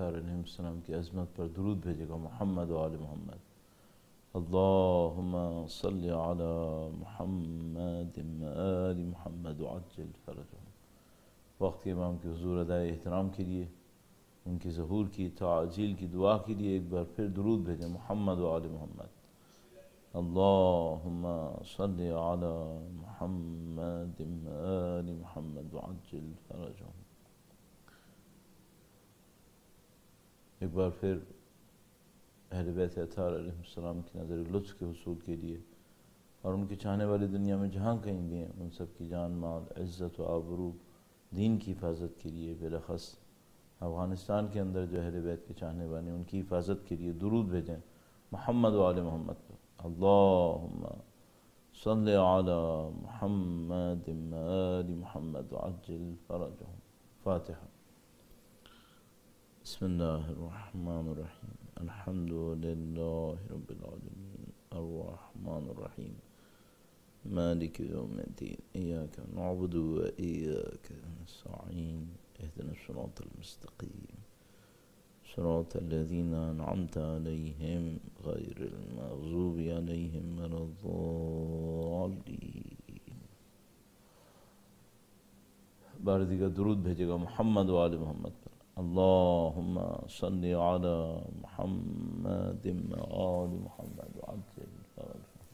اطہار علیہ السلام کی عظمت پر درود بھیجے گا محمد و آل محمد۔ اللہم صلی علی محمد و آل محمد وعجل فرجہم۔ وقت کے امام کے حضور ادائے احترام کے لیے، ان کی ظہور کی تعجیل کی دعا کے لیے ایک بار پھر درود بھیجیں محمد و آل محمد۔ اللہم صلی علی محمد و آل محمد وعجل فرجہم۔ ایک بار پھر اہل بیت اطہار علیہ السلام کی نظر لطف کے حصول کے لیے اور ان کی چاہنے والی دنیا میں جہاں کہیں بھی ہیں، ان سب کی جان مال عزت و آبرو دین کی حفاظت کے لیے، بالاخص افغانستان کے اندر جو اہل بیت کے چاہنے والے ہیں ان کی حفاظت کے لیے درود بھیجیں محمد و آل محمد پر۔ اللہم صلی علی محمد و آل محمد وعجل فرجہم۔ فاتحہ۔ بسم اللہ الرحمن الرحیم۔ الحمد للہ رب العالمین الرحمن الرحیم مالک یوم الدین ایاک نعبد و ایاک نستعین اہدنا الصراط المستقیم صراط الذین انعمت علیہم غیر المغضوب علیہم ولا الضالین۔ بار دیگر درود بھیجے گا محمد و آل محمد پر۔ اللہم صلی علی محمد و آل محمد وعجل فرجہم۔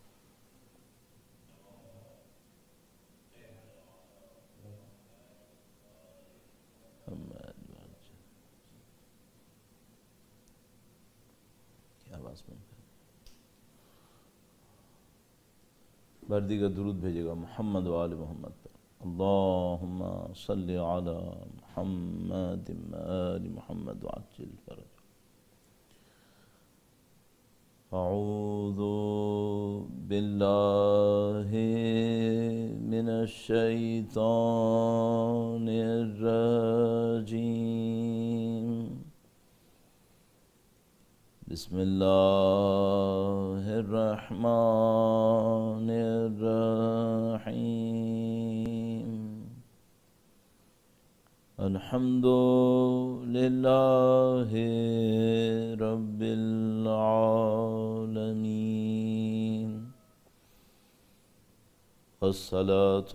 بار دیگر درود بھیجے گا محمد و آل محمد پر۔ اللہم صلی علی محمد و آل محمد وعجل فرجہم۔ اعوذ باللہ من الشیطان الرجیم۔ بسم اللہ الرحمن الرحیم۔ الحمد للہ رب العالمین، والصلاة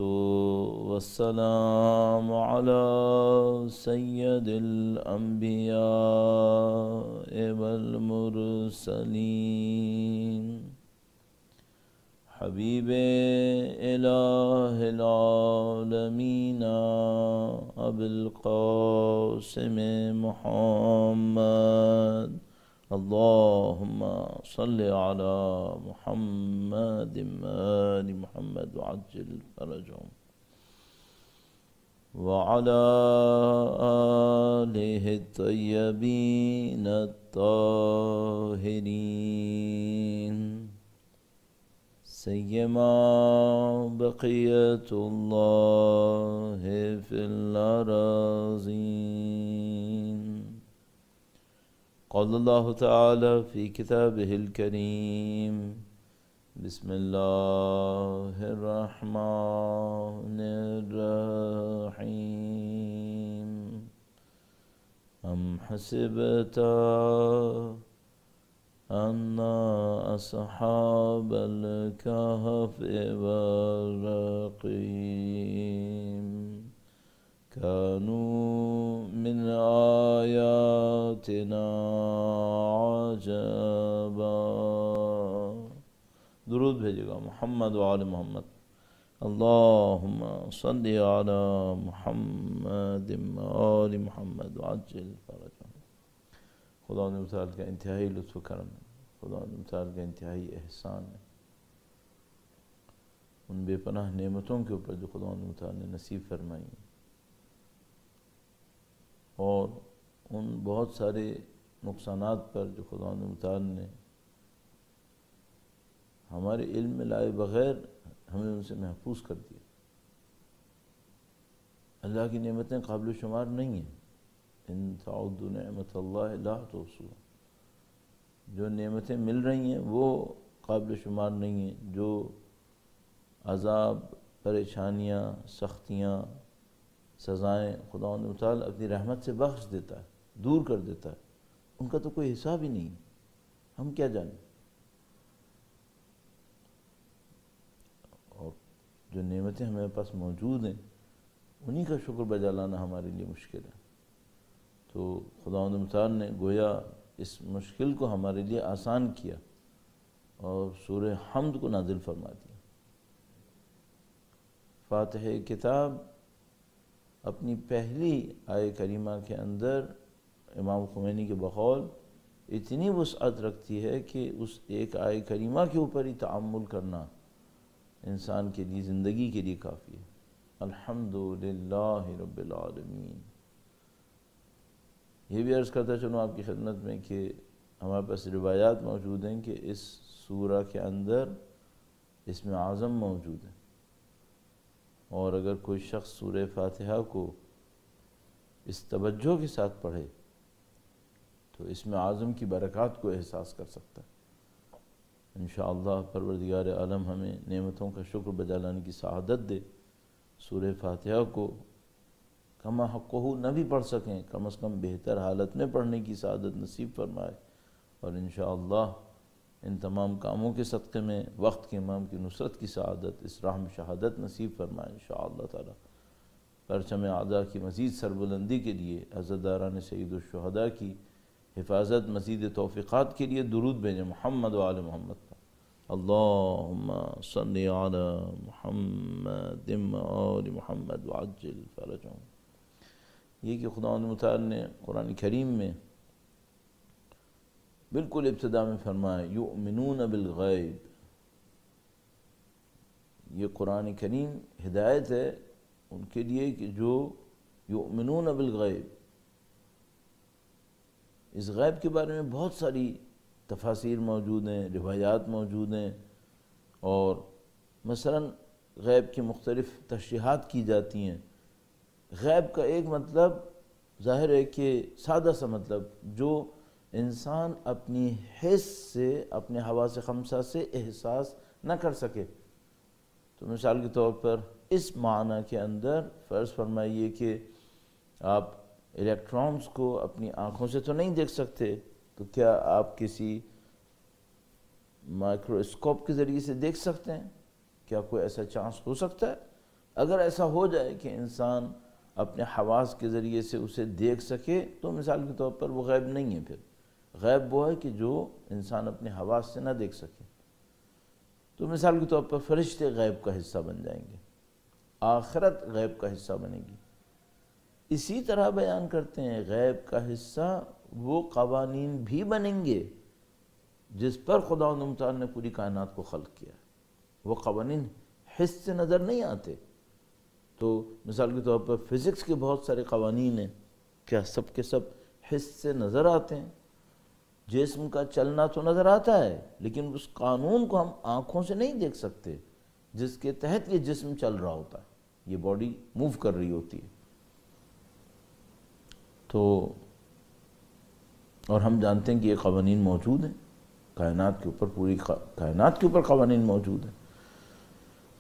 والسلام علی سید الانبیاء والمرسلین، حبیب الہ العالمین ابی القاسم محمد۔ اللہم صلی علی محمد و آل محمد وعجل فرجہم، وعلی آلہ الطیبین الطاہرین، سیما بقیت اللہ فی الارضین۔ قال اللہ تعالی فی کتابہ الکریم، بسم اللہ الرحمن الرحیم۔ ام حسبت ان اصحاب الکہف والرقیم كانوا من آیاتنا عجبا۔ درود بھیجے گا محمد و آل محمد۔ اللہم صلی علی محمد و آل محمد وعجل فرجہم۔ خدا متعال کا انتہائی لطف و کرم ہے، خدا متعال کا انتہائی احسان ہے، ان بے پناہ نعمتوں کے اوپر جو خدا متعال نے نصیب فرمائی ہیں، اور ان بہت سارے نقصانات پر جو خدا متعال نے ہمارے علم میں لائے بغیر ہمیں ان سے محفوظ کر دیا۔ اللہ کی نعمتیں قابل شمار نہیں ہیں، ان تعدوا نعمت اللہ لا تحصوها۔ جو نعمتیں مل رہی ہیں وہ قابل شمار نہیں ہیں، جو عذاب، پریشانیاں، سختیاں، سزائیں خدا تعالیٰ اپنی رحمت سے بخش دیتا ہے، دور کر دیتا ہے، ان کا تو کوئی حساب ہی نہیں، ہم کیا جانیں۔ اور جو نعمتیں ہمارے پاس موجود ہیں انہی کا شکر بجا لانا ہمارے لیے مشکل ہے۔ تو خداوند متعال نے گویا اس مشکل کو ہمارے لیے آسان کیا اور سورہ حمد کو نازل فرما دیا۔ فاتحہ کتاب اپنی پہلی آیہ کریمہ کے اندر امام خمینی کے بقول اتنی وسعت رکھتی ہے کہ اس ایک آیہ کریمہ کے اوپر ہی تعامل کرنا انسان کے لیے، زندگی کے لیے کافی ہے۔ الحمدللہ رب العالمین۔ یہ بھی عرض کرتا چلوں آپ کی خدمت میں کہ ہمارے پاس روایات موجود ہیں کہ اس سورہ کے اندر اسم اعظم موجود ہے، اور اگر کوئی شخص سورہ فاتحہ کو اس توجہ کے ساتھ پڑھے تو اسم اعظم کی برکات کو احساس کر سکتا ہے۔ انشاءاللہ پروردگار عالم ہمیں نعمتوں کا شکر بجا لانے کی سعادت دے، سورہ فاتحہ کو کما حقہ نہ بھی پڑھ سکیں کم از کم بہتر حالت میں پڑھنے کی سعادت نصیب فرمائے، اور انشاءاللہ ان تمام کاموں کے صدقے میں وقت کے امام کی نصرت کی سعادت، اس راہ میں شہادت نصیب فرمائے انشاءاللہ تعالی۔ پرچم اعداء کی مزید سربلندی کے لیے، عزاداران سید الشہداء کی حفاظت، مزید توفیقات کے لیے درود بھیجیں محمد و آل محمد پر۔ اللہم صلی علی محمد و آل محمد وعجل فرجہم۔ یہ کہ خداوند متعال نے قرآن کریم میں بالکل ابتدا میں فرمایا یؤمنون بالغیب۔ یہ قرآن کریم ہدایت ہے ان کے لیے کہ جو یؤمنون بالغیب، اس غیب کے بارے میں بہت ساری تفاسیر موجود ہیں، روایات موجود ہیں، اور مثلا غیب کی مختلف تشریحات کی جاتی ہیں۔ غیب کا ایک مطلب ظاہر ہے کہ سادہ سا مطلب جو انسان اپنی حس سے، اپنے حواس خمسہ سے احساس نہ کر سکے۔ تو مثال کے طور پر اس معنی کے اندر فرض فرمائیے کہ آپ الیکٹرانز کو اپنی آنکھوں سے تو نہیں دیکھ سکتے، تو کیا آپ کسی مائکروسکوپ کے ذریعے سے دیکھ سکتے ہیں؟ کیا کوئی ایسا چانس ہو سکتا ہے؟ اگر ایسا ہو جائے کہ انسان اپنے حواس کے ذریعے سے اسے دیکھ سکے تو مثال کے طور پر وہ غیب نہیں ہے۔ پھر غیب وہ ہے کہ جو انسان اپنے حواس سے نہ دیکھ سکے۔ تو مثال کے طور پر فرشتے غیب کا حصہ بن جائیں گے، آخرت غیب کا حصہ بنے گی۔ اسی طرح بیان کرتے ہیں غیب کا حصہ وہ قوانین بھی بنیں گے جس پر خداوند متعال نے پوری کائنات کو خلق کیا ہے۔ وہ قوانین حس سے نظر نہیں آتے۔ تو مثال کے طور پر فزکس کے بہت سارے قوانین ہیں، کیا سب کے سب حس سے نظر آتے ہیں؟ جسم کا چلنا تو نظر آتا ہے لیکن اس قانون کو ہم آنکھوں سے نہیں دیکھ سکتے جس کے تحت یہ جسم چل رہا ہوتا ہے، یہ باڈی موو کر رہی ہوتی ہے۔ تو اور ہم جانتے ہیں کہ یہ قوانین موجود ہیں کائنات کے اوپر، پوری کائنات کے اوپر قوانین موجود ہیں۔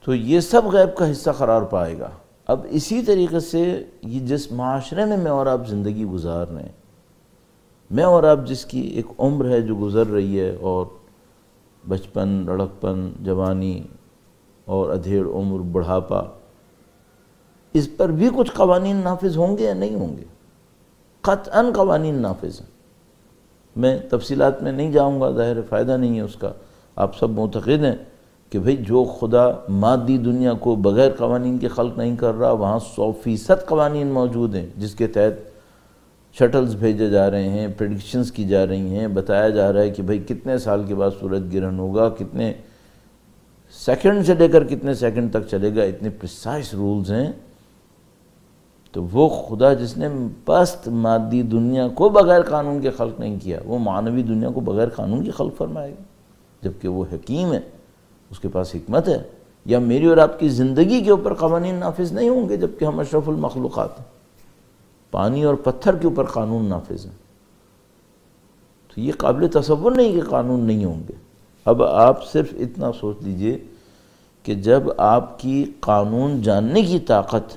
تو یہ سب غیب کا حصہ قرار پائے گا۔ اب اسی طریقے سے یہ جس معاشرے میں اور آپ زندگی گزار رہے ہیں، میں اور آپ جس کی ایک عمر ہے جو گزر رہی ہے، اور بچپن، لڑکپن، جوانی اور ادھیڑ عمر، بڑھاپا، اس پر بھی کچھ قوانین نافذ ہوں گے یا نہیں ہوں گے؟ قطعاً قوانین نافذ ہیں۔ میں تفصیلات میں نہیں جاؤں گا، ظاہر فائدہ نہیں ہے اس کا۔ آپ سب معتقد ہیں کہ بھئی جو خدا مادی دنیا کو بغیر قوانین کے خلق نہیں کر رہا، وہاں 100% قوانین موجود ہیں جس کے تحت شٹلز بھیجے جا رہے ہیں، پریڈکشنز کی جا رہی ہیں، بتایا جا رہا ہے کہ بھئی کتنے سال کے بعد سورج گرہن ہوگا، کتنے سیکنڈ سے لے کر کتنے سیکنڈ تک چلے گا، اتنے پریسائز رولز ہیں۔ تو وہ خدا جس نے پست مادی دنیا کو بغیر قانون کے خلق نہیں کیا، وہ معنوی دنیا کو بغیر قانون کے خلق فرمائے گا، جبکہ وہ حکیم ہے، اس کے پاس حکمت ہے۔ یا میری اور آپ کی زندگی کے اوپر قوانین نافذ نہیں ہوں گے جبکہ ہم اشرف المخلوقات ہیں؟ پانی اور پتھر کے اوپر قانون نافذ ہیں۔ تو یہ قابل تصور نہیں کہ قانون نہیں ہوں گے۔ اب آپ صرف اتنا سوچ لیجئے کہ جب آپ کی قانون جاننے کی طاقت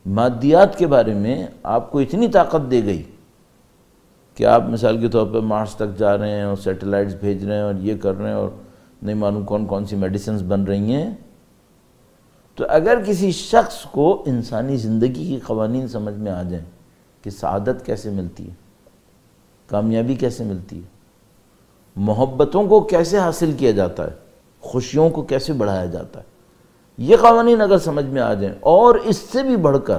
مادیات کے بارے میں آپ کو اتنی طاقت دے گئی کہ آپ مثال کے طور پر مارس تک جا رہے ہیں اور سیٹلائٹس بھیج رہے ہیں اور یہ کر رہے ہیں اور نہیں معلوم کون کون سی میڈیسنز بن رہی ہیں. تو اگر کسی شخص کو انسانی زندگی کی قوانین سمجھ میں آ جائیں کہ سعادت کیسے ملتی ہے، کامیابی کیسے ملتی ہے، محبتوں کو کیسے حاصل کیا جاتا ہے، خوشیوں کو کیسے بڑھایا جاتا ہے، یہ قوانین اگر سمجھ میں آ جائیں، اور اس سے بھی بڑھ کر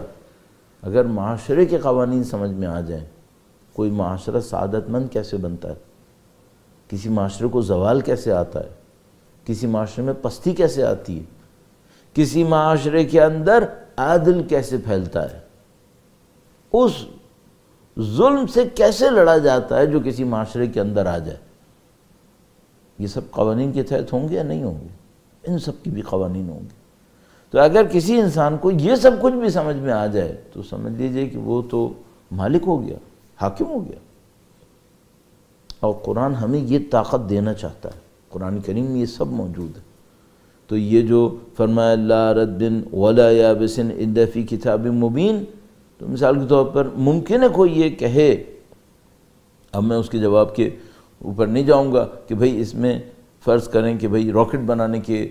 اگر معاشرے کے قوانین سمجھ میں آ جائیں، کوئی معاشرہ سعادت مند کیسے بنتا ہے، کسی معاشرے کو زوال کیسے آتا ہے، کسی معاشرے میں پستی کیسے آتی ہے، کسی معاشرے کے اندر عدل کیسے پھیلتا ہے، اس ظلم سے کیسے لڑا جاتا ہے جو کسی معاشرے کے اندر آ جائے، یہ سب قوانین کے تحت ہوں گے یا نہیں ہوں گے؟ ان سب کی بھی قوانین ہوں گے. تو اگر کسی انسان کو یہ سب کچھ بھی سمجھ میں آ جائے تو سمجھ لیجئے کہ وہ تو مالک ہو گیا، حاکم ہو گیا. اور قرآن ہمیں یہ طاقت دینا چاہتا ہے، قرآن کریم میں یہ سب موجود ہے. تو یہ جو فرمایا لا رد ولا یابس الا فی کتاب مبین، تو مثال کے طور پر ممکن ہے کوئی یہ کہے، اب میں اس کے جواب کے اوپر نہیں جاؤں گا کہ بھئی اس میں فرض کریں کہ بھئی راکٹ بنانے کے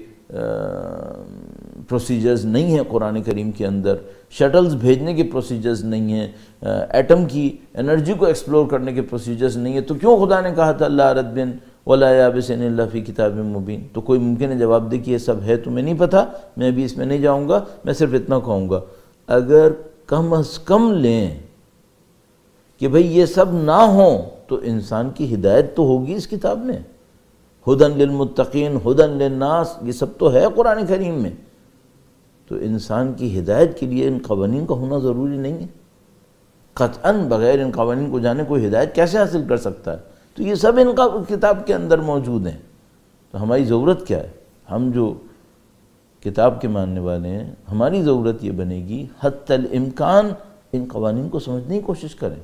پروسیجرز نہیں ہیں قرآن کریم کے اندر، شٹلز بھیجنے کے پروسیجرز نہیں ہیں، ایٹم کی انرجی کو ایکسپلور کرنے کے پروسیجرز نہیں ہیں، تو کیوں خدا نے کہا تھا لا رد ولا یابس الا فی کتاب مبین؟ تو کوئی ممکن ہے جواب دے کہ یہ سب ہے، تمہیں نہیں پتہ، میں ابھی اس میں نہیں جاؤں گا، میں صرف اتنا کہوں گا اگر کم از کم لیں کہ بھئی یہ سب نہ ہوں تو انسان کی ہدایت تو ہوگی اس کتاب میں، ہدن للمتقین ہدن للناس، یہ سب تو ہے قرآن کریم میں. تو انسان کی ہدایت کے لیے ان قوانین کا ہونا ضروری نہیں ہے؟ قطعاً بغیر ان قوانین کو جانے کوئی ہدایت کیسے حاصل کر سکتا ہے؟ تو یہ سب ان کا کتاب کے اندر موجود ہیں. تو ہماری ضرورت کیا ہے؟ ہم جو کتاب کے ماننے والے ہیں، ہماری ضرورت یہ بنے گی حتی الامکان ان قوانین کو سمجھنے کی کوشش کریں،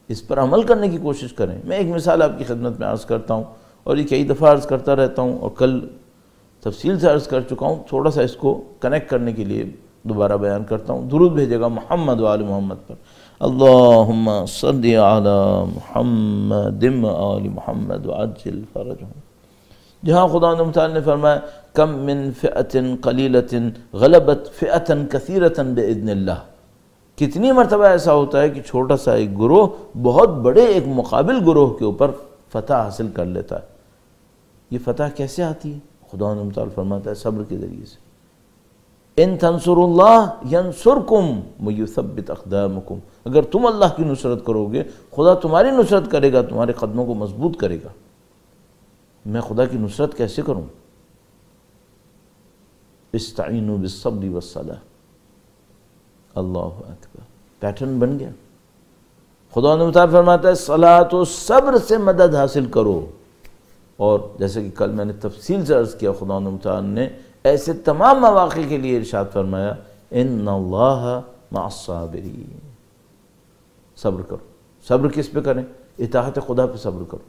اس پر عمل کرنے کی کوشش کریں. میں ایک مثال آپ کی خدمت میں عرض کرتا ہوں، اور یہ کئی دفعہ عرض کرتا رہتا ہوں، اور کل تفصیل سے عرض کر چکا ہوں، تھوڑا سا اس کو کنیکٹ کرنے کے لیے دوبارہ بیان کرتا ہوں. درود بھیجے گا محمد و آل محمد پر. اللہم صلی علی محمد و آل محمد وعجل فرجہم. جہاں خدا متعال نے فرمایا کم من فئۃ قلیلۃ غلبت فئۃ کثیرۃ باذن اللہ، کتنی مرتبہ ایسا ہوتا ہے کہ چھوٹا سا ایک گروہ بہت بڑے ایک مقابل گروہ کے اوپر فتح حاصل کر لیتا ہے. یہ فتح کیسے آتی ہے؟ خدا متعال فرماتا ہے صبر کے ذریعے سے. ان تنصروا اللہ ینصرکم ویثبت اقدامکم، اگر تم اللہ کی نصرت کرو گے خدا تمہاری نصرت کرے گا، تمہارے قدموں کو مضبوط کرے گا. میں خدا کی نصرت کیسے کروں؟ استعینوا بالصبر والصلاۃ. اللہ اکبر، پیٹرن بن گیا. خدا نے مطابق فرماتا ہے صلاۃ و صبر سے مدد حاصل کرو. اور جیسے کہ کل میں نے تفصیل سے عرض کیا، خدا مطابق نے ایسے تمام مواقع کے لیے ارشاد فرمایا ان اللہ مع الصابرین. صبر کرو. صبر کس پہ کریں؟ اطاعت خدا پہ صبر کرو.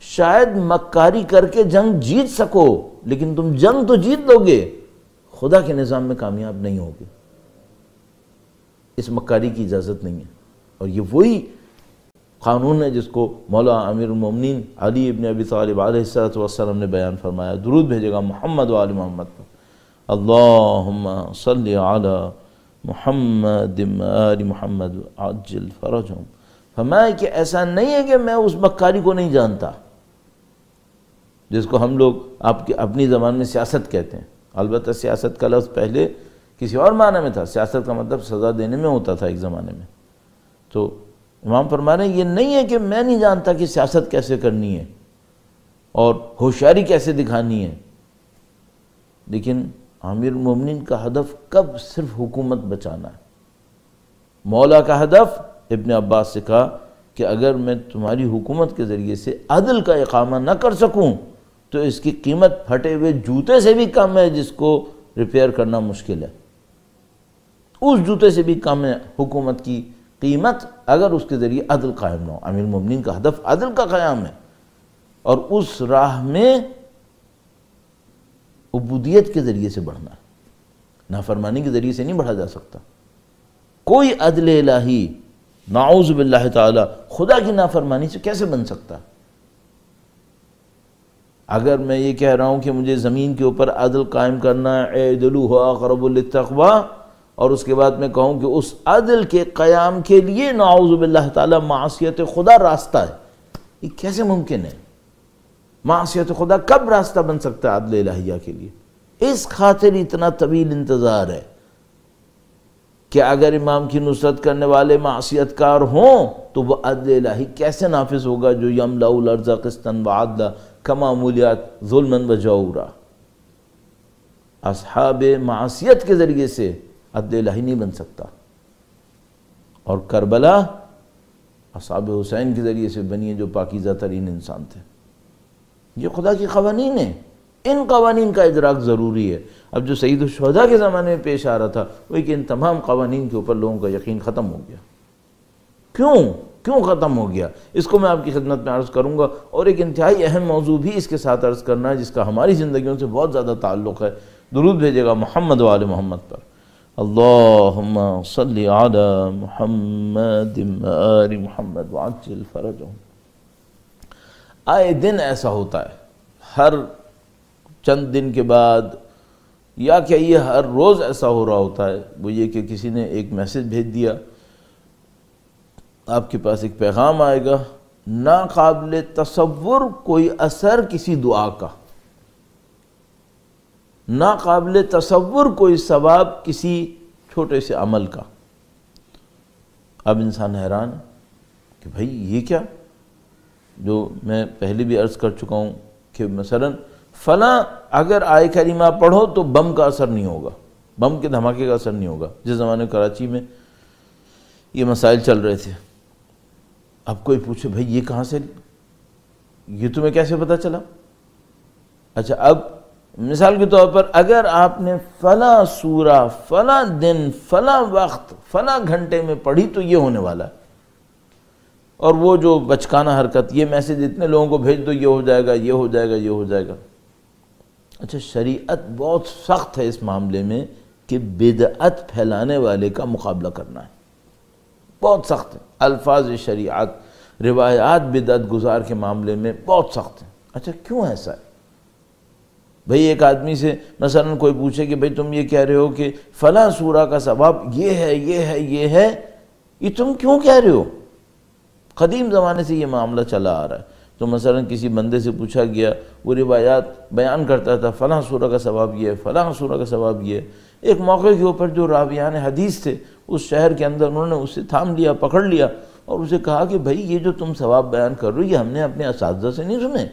شاید مکاری کر کے جنگ جیت سکو، لیکن تم جنگ تو جیت لو گے، خدا کے نظام میں کامیاب نہیں ہوگے. اس مکاری کی اجازت نہیں ہے. اور یہ وہی قانون ہے جس کو مولا امیر المومنین علی ابن ابی طالب علیہ السلام نے بیان فرمایا. درود بھیجے گا محمد و آل محمد پر. اللہم صلی علی محمد و آل محمد عجل فرجہم. فرمایا کہ ایسا نہیں ہے کہ میں اس مکاری کو نہیں جانتا جس کو ہم لوگ اپنی زبان میں سیاست کہتے ہیں. البتہ سیاست کا لفظ پہلے کسی اور معنی میں تھا. سیاست کا مطلب سزا دینے میں ہوتا تھا ایک زمانے میں. تو امام فرما رہے ہیں یہ نہیں ہے کہ میں نہیں جانتا کہ سیاست کیسے کرنی ہے اور ہوشیاری کیسے دکھانی ہے، لیکن امیر المومنین کا ہدف کب صرف حکومت بچانا ہے. مولا کا ہدف ابن عباس سے کہا کہ اگر میں تمہاری حکومت کے ذریعے سے عدل کا اقامہ نہ کر سکوں تو اس کی قیمت پھٹے ہوئے جوتے سے بھی کم ہے جس کو ریپیئر کرنا مشکل ہے. اس جوتے سے بھی کم ہے حکومت کی قیمت اگر اس کے ذریعے عدل قائم نہ ہو. امیر المومنین کا ہدف عدل کا قیام ہے، اور اس راہ میں عبودیت کے ذریعے سے بڑھنا ہے، نافرمانی کے ذریعے سے نہیں بڑھا جا سکتا. کوئی عدل الہی نعوذ باللہ تعالی خدا کی نافرمانی سے کیسے بن سکتا؟ اگر میں یہ کہہ رہا ہوں کہ مجھے زمین کے اوپر عدل قائم کرنا ہے، اعدلوا هو اقرب للتقوی، اور اس کے بعد میں کہوں کہ اس عدل کے قیام کے لیے نعوذ باللہ تعالی معصیت خدا راستہ ہے، یہ کیسے ممکن ہے؟ معصیت خدا کب راستہ بن سکتا ہے عدل الہیہ کے لیے؟ اس خاطر اتنا طویل انتظار ہے کہ اگر امام کی نصرت کرنے والے معصیت کار ہوں تو وہ عدل الہی کیسے نافذ ہوگا جو یملأ الارض قسطا وعدلا کما ملیات ظلما وجورا؟ اصحاب معصیت کے ذریعے سے عدل الہی نہیں بن سکتا، اور کربلا اصحاب حسین کے ذریعے سے بنی ہے جو پاکیزہ ترین انسان تھے۔ یہ خدا کی قوانین ہیں، ان قوانین کا ادراک ضروری ہے۔ اب جو سید الشہداء کے زمانے میں پیش آ رہا تھا وہ کہ ان تمام قوانین کے اوپر لوگوں کا یقین ختم ہو گیا۔ کیوں ختم ہو گیا؟ اس کو میں آپ کی خدمت میں عرض کروں گا، اور ایک انتہائی اہم موضوع بھی اس کے ساتھ عرض کرنا ہے جس کا ہماری زندگیوں سے بہت زیادہ تعلق ہے۔ درود بھیجے گا محمد و آل محمد پر۔ اللہم صلی علی محمد آل محمد وعجل فرجہم۔ آئے دن ایسا ہوتا ہے، ہر چند دن کے بعد یا کہ یہ ہر روز ایسا ہو رہا ہوتا ہے، وہ یہ کہ کسی نے ایک میسج بھیج دیا، آپ کے پاس ایک پیغام آئے گا، ناقابل تصور کوئی اثر کسی دعا کا، ناقابل تصور کوئی ثواب کسی چھوٹے سے عمل کا۔ اب انسان حیران ہے کہ بھائی یہ کیا؟ جو میں پہلے بھی عرض کر چکا ہوں کہ مثلا فلاں اگر آیہ کریمہ پڑھو تو بم کا اثر نہیں ہوگا، بم کے دھماکے کا اثر نہیں ہوگا۔ جس زمانے کراچی میں یہ مسائل چل رہے تھے، اب کوئی پوچھے بھائی یہ کہاں سے، یہ تمہیں کیسے پتہ چلا؟ اچھا، اب مثال کے طور پر اگر آپ نے فلاں سورہ فلاں دن فلاں وقت فلاں گھنٹے میں پڑھی تو یہ ہونے والا ہے، اور وہ جو بچکانہ حرکت، یہ میسج اتنے لوگوں کو بھیج دو، یہ ہو جائے گا، یہ ہو جائے گا، یہ ہو جائے گا۔ اچھا، شریعت بہت سخت ہے اس معاملے میں کہ بدعت پھیلانے والے کا مقابلہ کرنا ہے، بہت سخت ہے۔ الفاظ شریعت، روایات بدعت گزار کے معاملے میں بہت سخت ہیں۔ اچھا، کیوں ایسا ہے؟ بھئی ایک آدمی سے مثلا کوئی پوچھے کہ بھئی تم یہ کہہ رہے ہو کہ فلاں سورہ کا ثواب یہ ہے، یہ ہے، یہ ہے، یہ تم کیوں کہہ رہے ہو؟ قدیم زمانے سے یہ معاملہ چلا آ رہا ہے۔ تو مثلا کسی بندے سے پوچھا گیا، وہ روایات بیان کرتا تھا، فلاں سورہ کا ثواب یہ ہے، فلاں سورہ کا ثواب یہ ہے۔ ایک موقع کے اوپر جو راویان حدیث تھے اس شہر کے اندر، انہوں نے اسے تھام لیا، پکڑ لیا، اور اسے کہا کہ بھائی یہ جو تم ثواب بیان کر رہے ہو یہ ہم نے اپنے اساتذہ سے نہیں سنے،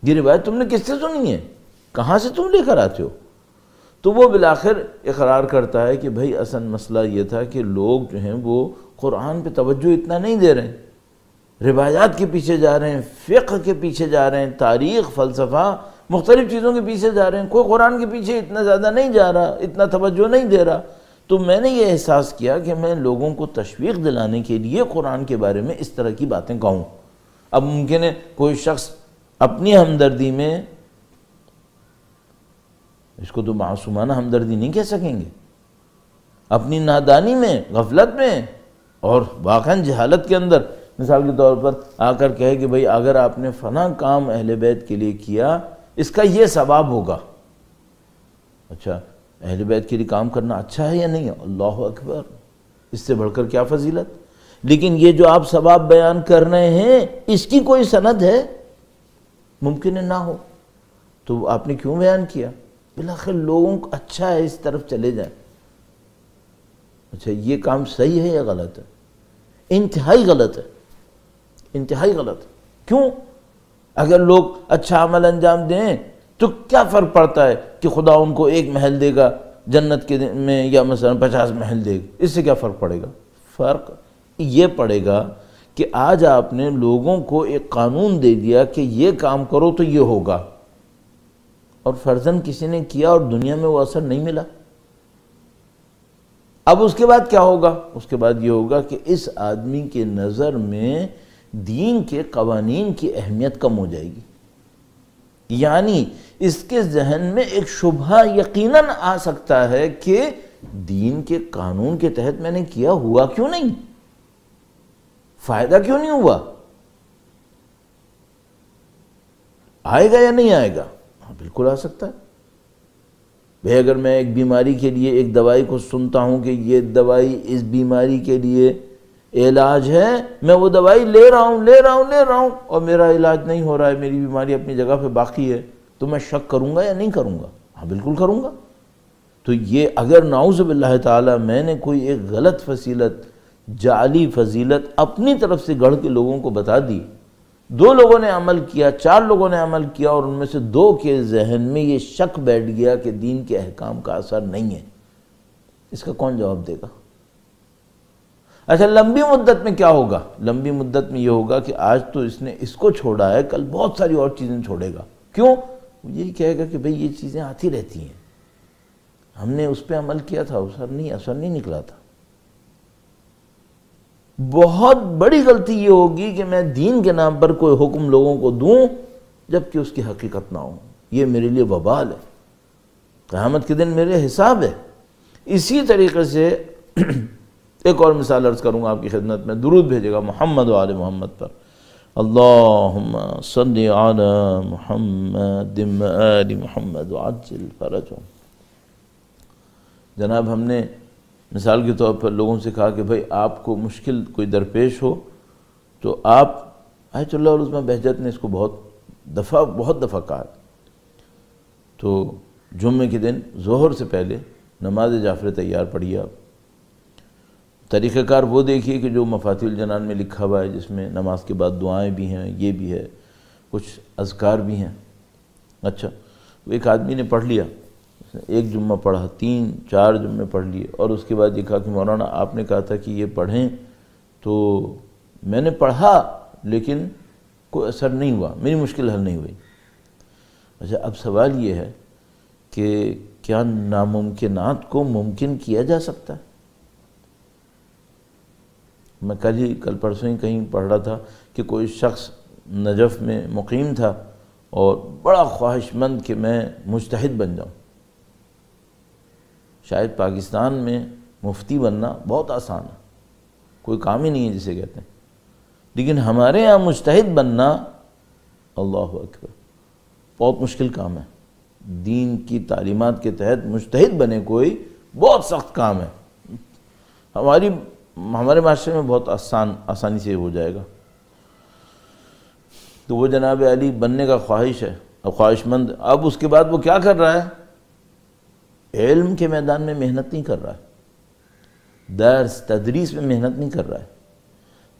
یہ روایت تم نے کس سے سنی ہے، کہاں سے تم لے کر آتے ہو؟ تو وہ بالآخر اقرار کرتا ہے کہ بھائی اصل مسئلہ یہ تھا کہ لوگ جو ہیں وہ قرآن پہ توجہ اتنا نہیں دے رہے ہیں، روایات کے پیچھے جا رہے ہیں، فقہ کے پیچھے جا رہے ہیں، تاریخ، فلسفہ، مختلف چیزوں کے پیچھے جا رہے ہیں، کوئی قرآن کے پیچھے اتنا زیادہ نہیں جا رہا، اتنا توجہ نہیں دے رہا۔ تو میں نے یہ احساس کیا کہ میں لوگوں کو تشویق دلانے کے لیے قرآن کے بارے میں اس طرح کی باتیں کہوں۔ اب ممکن ہے کوئی شخص اپنی ہمدردی میں، اس کو تو معصومانہ ہمدردی نہیں کہہ سکیں گے، اپنی نادانی میں، غفلت میں اور واقعاً جہالت کے اندر مثال کے طور پر آ کر کہے کہ بھئی اگر آپ نے فلاں کام اہل بیت کے لیے کیا اس کا یہ ثواب ہوگا۔ اچھا، اہل بیت کے لیے کام کرنا اچھا ہے یا نہیں؟ اللہ اکبر، اس سے بڑھ کر کیا فضیلت۔ لیکن یہ جو آپ ثواب بیان کر رہے ہیں اس کی کوئی سند ہے؟ ممکن ہے نہ ہو، تو آپ نے کیوں بیان کیا؟ بالآخر لوگوں کو اچھا ہے اس طرف چلے جائیں۔ اچھا، یہ کام صحیح ہے یا غلط ہے؟ انتہائی غلط ہے، انتہائی غلط۔ کیوں؟ اگر لوگ اچھا عمل انجام دیں تو کیا فرق پڑتا ہے کہ خدا ان کو 1 محل دے گا جنت کے میں یا مثلا 50 محل دے گا؟ اس سے کیا فرق پڑے گا؟ فرق یہ پڑے گا کہ آج آپ نے لوگوں کو ایک قانون دے دیا کہ یہ کام کرو تو یہ ہوگا، اور فرضاً کسی نے کیا اور دنیا میں وہ اثر نہیں ملا۔ اب اس کے بعد کیا ہوگا؟ اس کے بعد یہ ہوگا کہ اس آدمی کے نظر میں دین کے قوانین کی اہمیت کم ہو جائے گی، یعنی اس کے ذہن میں ایک شبہ یقیناً آ سکتا ہے کہ دین کے قانون کے تحت میں نے کیا، ہوا کیوں نہیں؟ فائدہ کیوں نہیں ہوا؟ آئے گا یا نہیں آئے گا؟ ہاں بالکل آ سکتا ہے۔ بھئی اگر میں ایک بیماری کے لیے ایک دوائی کو سنتا ہوں کہ یہ دوائی اس بیماری کے لیے علاج ہے، میں وہ دوائی لے رہا ہوں اور میرا علاج نہیں ہو رہا ہے، میری بیماری اپنی جگہ پہ باقی ہے، تو میں شک کروں گا یا نہیں کروں گا؟ ہاں بالکل کروں گا۔ تو یہ اگر نعوذ باللہ تعالی میں نے کوئی ایک غلط فضیلت، جعلی فضیلت اپنی طرف سے گڑھ کے لوگوں کو بتا دی، 2 لوگوں نے عمل کیا، 4 لوگوں نے عمل کیا، اور ان میں سے 2 کے ذہن میں یہ شک بیٹھ گیا کہ دین کے احکام کا اثر نہیں ہے، اس کا کون جواب دے گا؟ اچھا لمبی مدت میں کیا ہوگا؟ لمبی مدت میں یہ ہوگا کہ آج تو اس نے اس کو چھوڑا ہے، کل بہت ساری اور چیزیں چھوڑے گا۔ کیوں؟ وہ یہی کہے گا کہ بھئی یہ چیزیں آتی رہتی ہیں، ہم نے اس پہ عمل کیا تھا، اثر نہیں نکلا تھا۔ بہت بڑی غلطی یہ ہوگی کہ میں دین کے نام پر کوئی حکم لوگوں کو دوں جبکہ اس کی حقیقت نہ ہو، یہ میرے لیے وبال ہے، قیامت کے دن میرے حساب ہے۔ اسی طریقے سے ایک اور مثال عرض کروں گا آپ کی خدمت میں، درود بھیجے گا محمد و آل محمد پر، اللہم صلی علی محمد آل محمد وعجل فرجہم۔ جناب ہم نے مثال کے طور پر لوگوں سے کہا کہ بھئی آپ کو مشکل کوئی درپیش ہو تو آپ، آیت اللہ علیہ بہجت نے اس کو بہت دفعہ کہا، تو جمعے کے دن ظہر سے پہلے نماز جعفر تیار پڑھیے آپ۔ طریقہ کار وہ دیکھیے کہ جو مفاتیح الجنان میں لکھا ہوا ہے، جس میں نماز کے بعد دعائیں بھی ہیں، یہ بھی ہے، کچھ اذکار بھی ہیں۔ اچھا ایک آدمی نے پڑھ لیا، ایک جمعہ پڑھا، 3-4 جمعے پڑھ لیے، اور اس کے بعد یہ کہا کہ مولانا آپ نے کہا تھا کہ یہ پڑھیں، تو میں نے پڑھا لیکن کوئی اثر نہیں ہوا، میری مشکل حل نہیں ہوئی۔ اچھا اب سوال یہ ہے کہ کیا ناممکنات کو ممکن کیا جا سکتا ہے؟ میں کل پرسوں ہی کہیں پڑھ رہا تھا کہ کوئی شخص نجف میں مقیم تھا اور بڑا خواہش مند کہ میں مجتہد بن جاؤں۔ شاید پاکستان میں مفتی بننا بہت آسان ہے، کوئی کام ہی نہیں ہے جسے کہتے ہیں، لیکن ہمارے ہاں مجتہد بننا، اللہ اکبر، بہت مشکل کام ہے۔ دین کی تعلیمات کے تحت مجتہد بنے کوئی بہت سخت کام ہے۔ ہمارے معاشرے میں بہت آسانی سے ہو جائے گا۔ تو وہ جناب علی بننے کا خواہش ہے، اب خواہش مند، اب اس کے بعد وہ کیا کر رہا ہے؟ علم کے میدان میں محنت نہیں کر رہا ہے، درس تدریس میں محنت نہیں کر رہا ہے،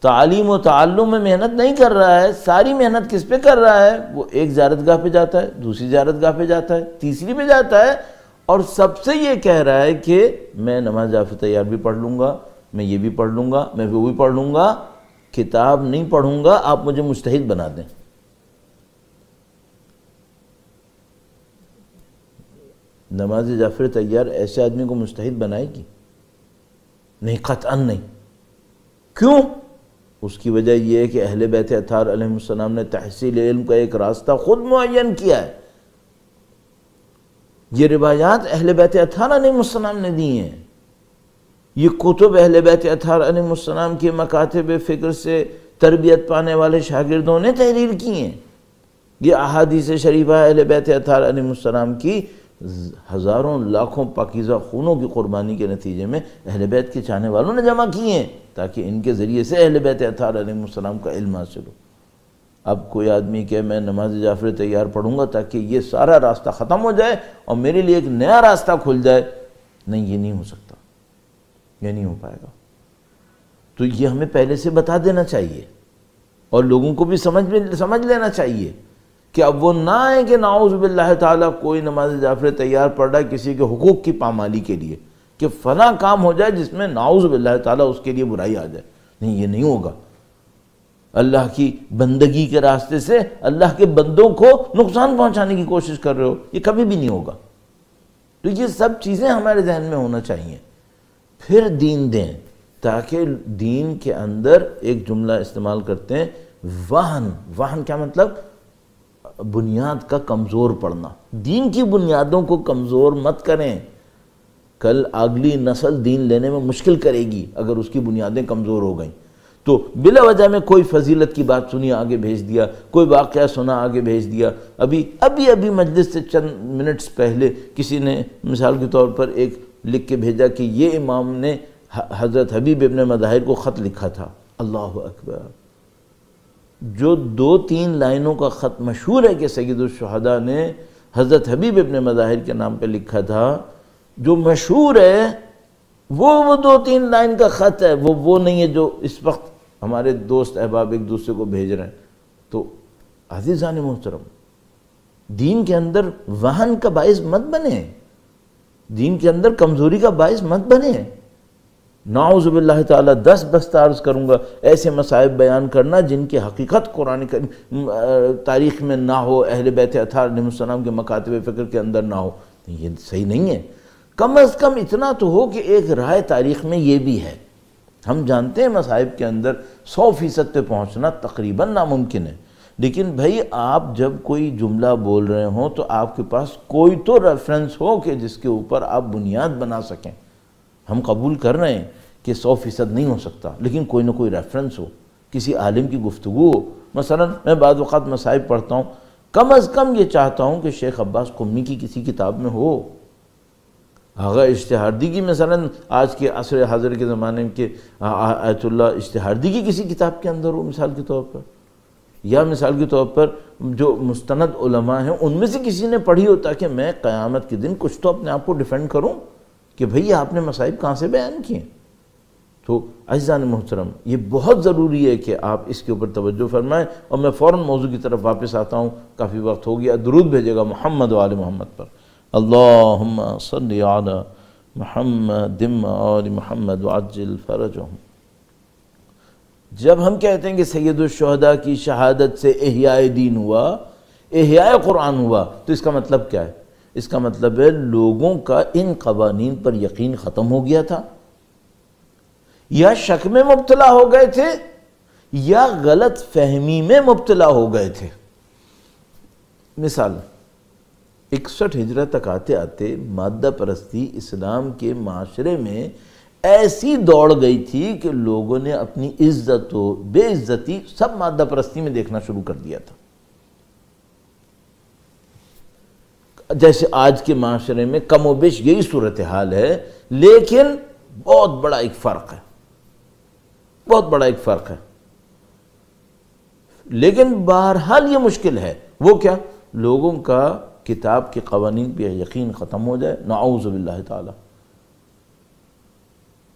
تعلیم و تعلم میں محنت نہیں کر رہا ہے۔ ساری محنت کس پہ کر رہا ہے؟ وہ ایک زیارت گاہ پہ جاتا ہے، دوسری زیارت گاہ پہ جاتا ہے، تیسری پہ جاتا ہے، اور سب سے یہ کہہ رہا ہے کہ میں نماز جعفر تیار بھی پڑھ لوں گا، میں یہ بھی پڑھ لوں گا، میں وہ بھی پڑھ لوں گا، کتاب نہیں پڑھوں گا، آپ مجھے مجتہد بنا دیں۔ نماز جعفر تیار ایسے آدمی کو مجتہد بنائے گی؟ نہیں، قطعاً نہیں۔ کیوں؟ اس کی وجہ یہ ہے کہ اہل بیت اطہار علیہ السلام نے تحصیل علم کا ایک راستہ خود معین کیا ہے۔ یہ روایات اہل بیت اطہار علیہ السلام نے دی ہیں، یہ کتب اہل بیت اطہار علیہ السلام کے مکاتب فکر سے تربیت پانے والے شاگردوں نے تحریر کی ہیں۔ یہ احادیث شریفہ اہل بیت اطہار علیہ السلام کی ہزاروں لاکھوں پاکیزہ خونوں کی قربانی کے نتیجے میں اہل بیت کے چاہنے والوں نے جمع کی ہیں، تاکہ ان کے ذریعے سے اہل بیت اطہار علیہ السلام کا علم حاصل ہو۔ اب کوئی آدمی کہ میں نماز جعفر تیار پڑھوں گا تاکہ یہ سارا راستہ ختم ہو جائے اور میرے لیے ایک نیا راستہ کھل جائے، نہیں، یہ نہیں ہو سکتا، یہ نہیں ہو پائے گا۔ تو یہ ہمیں پہلے سے بتا دینا چاہیے، اور لوگوں کو بھی سمجھ لینا چاہیے کہ اب وہ نہ آئے کہ نعوذ باللہ تعالیٰ کوئی نماز جعفر تیار پڑھ رہا ہے کسی کے حقوق کی پامالی کے لیے، کہ فلاں کام ہو جائے جس میں نعوذ باللہ تعالیٰ اس کے لیے برائی آ جائے۔ نہیں، یہ نہیں ہوگا۔ اللہ کی بندگی کے راستے سے اللہ کے بندوں کو نقصان پہنچانے کی کوشش کر رہے ہو، یہ کبھی بھی نہیں ہوگا۔ تو یہ سب چیزیں ہمارے ذہن میں ہونا چاہیے۔ پھر دین دیں، تاکہ دین کے اندر ایک جملہ استعمال کرتے ہیں، وہن کیا مطلب؟ بنیاد کا کمزور پڑنا۔ دین کی بنیادوں کو کمزور مت کریں، کل اگلی نسل دین لینے میں مشکل کرے گی اگر اس کی بنیادیں کمزور ہو گئیں. تو بلا وجہ میں کوئی فضیلت کی بات سنی آگے بھیج دیا، کوئی واقعہ سنا آگے بھیج دیا. ابھی مجلس سے چند منٹس پہلے کسی نے مثال کے طور پر ایک لکھ کے بھیجا کہ یہ امام نے حضرت حبیب ابن مظاہر کو خط لکھا تھا. اللہ اکبر. جو 2-3 لائنوں کا خط مشہور ہے کہ سید الشہداء نے حضرت حبیب ابن مظاہر کے نام پہ لکھا تھا، جو مشہور ہے وہ 2-3 لائن کا خط ہے، وہ نہیں ہے جو اس وقت ہمارے دوست احباب ایک دوسرے کو بھیج رہے ہیں. تو عزیزان محترم، دین کے اندر وہن کا باعث مت بنے، دین کے اندر کمزوری کا باعث مت بنے. نعوذ باللہ تعالیٰ 10 بستہ عرض کروں گا ایسے مصائب بیان کرنا جن کی حقیقت قرآن تاریخ میں نہ ہو، اہل بیت اطہار علیہ السلام کے مکاتب فکر کے اندر نہ ہو. یہ صحیح نہیں ہے. کم از کم اتنا تو ہو کہ ایک رائے تاریخ میں یہ بھی ہے. ہم جانتے ہیں مصائب کے اندر 100% پہ پہنچنا تقریباً ناممکن ہے، لیکن بھائی آپ جب کوئی جملہ بول رہے ہوں تو آپ کے پاس کوئی تو ریفرنس ہو کہ جس کے اوپر آپ بنیاد بنا سکیں. ہم قبول کر رہے ہیں کہ 100% نہیں ہو سکتا، لیکن کوئی نہ کوئی ریفرنس ہو، کسی عالم کی گفتگو ہو. مثلا میں بعض اوقات مصائب پڑھتا ہوں، کم از کم یہ چاہتا ہوں کہ شیخ عباس قمی کی کسی کتاب میں ہو. آغا اشتہاردی کی مثلا آج کے عصر حاضر کے زمانے میں کہ آیت اللہ اشتہاردی کی کسی کتاب کے اندر ہو مثال کے طور پر، یا مثال کے طور پر جو مستند علماء ہیں ان میں سے کسی نے پڑھی ہو، تاکہ میں قیامت کے دن کچھ تو اپنے آپ کو ڈیفینڈ کروں کہ بھئی آپ نے مصائب کہاں سے بیان کیے. تو عزیزان محترم، یہ بہت ضروری ہے کہ آپ اس کے اوپر توجہ فرمائیں. اور میں فوراً موضوع کی طرف واپس آتا ہوں، کافی وقت ہو گیا. درود بھیجے گا محمد و آل محمد پر. اللہم صلی علی محمد آل محمد وعجل فرجہم. جب ہم کہتے ہیں کہ سید الشہداء کی شہادت سے احیاء دین ہوا، احیاء قرآن ہوا، تو اس کا مطلب کیا ہے؟ اس کا مطلب ہے لوگوں کا ان قوانین پر یقین ختم ہو گیا تھا، یا شک میں مبتلا ہو گئے تھے، یا غلط فہمی میں مبتلا ہو گئے تھے. مثال 61 ہجرت تک آتے آتے مادہ پرستی اسلام کے معاشرے میں ایسی دوڑ گئی تھی کہ لوگوں نے اپنی عزت و بے عزتی سب مادہ پرستی میں دیکھنا شروع کر دیا تھا. جیسے آج کے معاشرے میں کم و بیش یہی صورتحال ہے، لیکن بہت بڑا ایک فرق ہے، بہت بڑا ایک فرق ہے. لیکن بہرحال یہ مشکل ہے. وہ کیا؟ لوگوں کا کتاب کے قوانین پہ یقین ختم ہو جائے، نعوذ باللہ تعالی.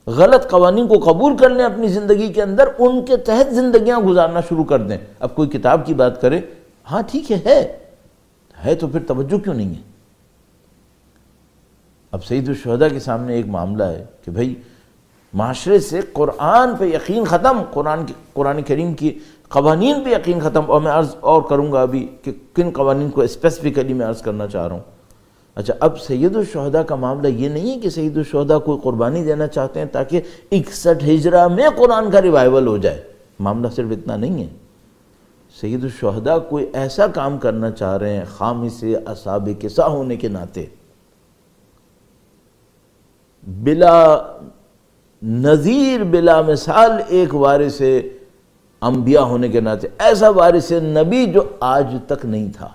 غلط قوانین کو قبول کر لیں اپنی زندگی کے اندر، ان کے تحت زندگیاں گزارنا شروع کر دیں. اب کوئی کتاب کی بات کرے، ہاں ٹھیک ہے تو پھر توجہ کیوں نہیں ہے؟ اب سید الشہداء کے سامنے ایک معاملہ ہے کہ بھئی معاشرے سے قرآن پہ یقین ختم، قرآن کریم کی قوانین پہ یقین ختم. اور میں عرض اور کروں گا ابھی کہ کن قوانین کو اسپیسیفکلی میں عرض کرنا چاہ رہا ہوں. اچھا، اب سید الشہداء کا معاملہ یہ نہیں ہے کہ سید الشہداء کوئی قربانی دینا چاہتے ہیں تاکہ 61 ہجرہ میں قرآن کا ریوائیول ہو جائے. معاملہ صرف اتنا نہیں ہے. سید الشہداء کوئی ایسا کام کرنا چاہ رہے ہیں خامس اصحاب کسا ہونے کے ناطے، بلا نظیر بلا مثال ایک وارث انبیاء ہونے کے ناطے، ایسا وارث نبی جو آج تک نہیں تھا،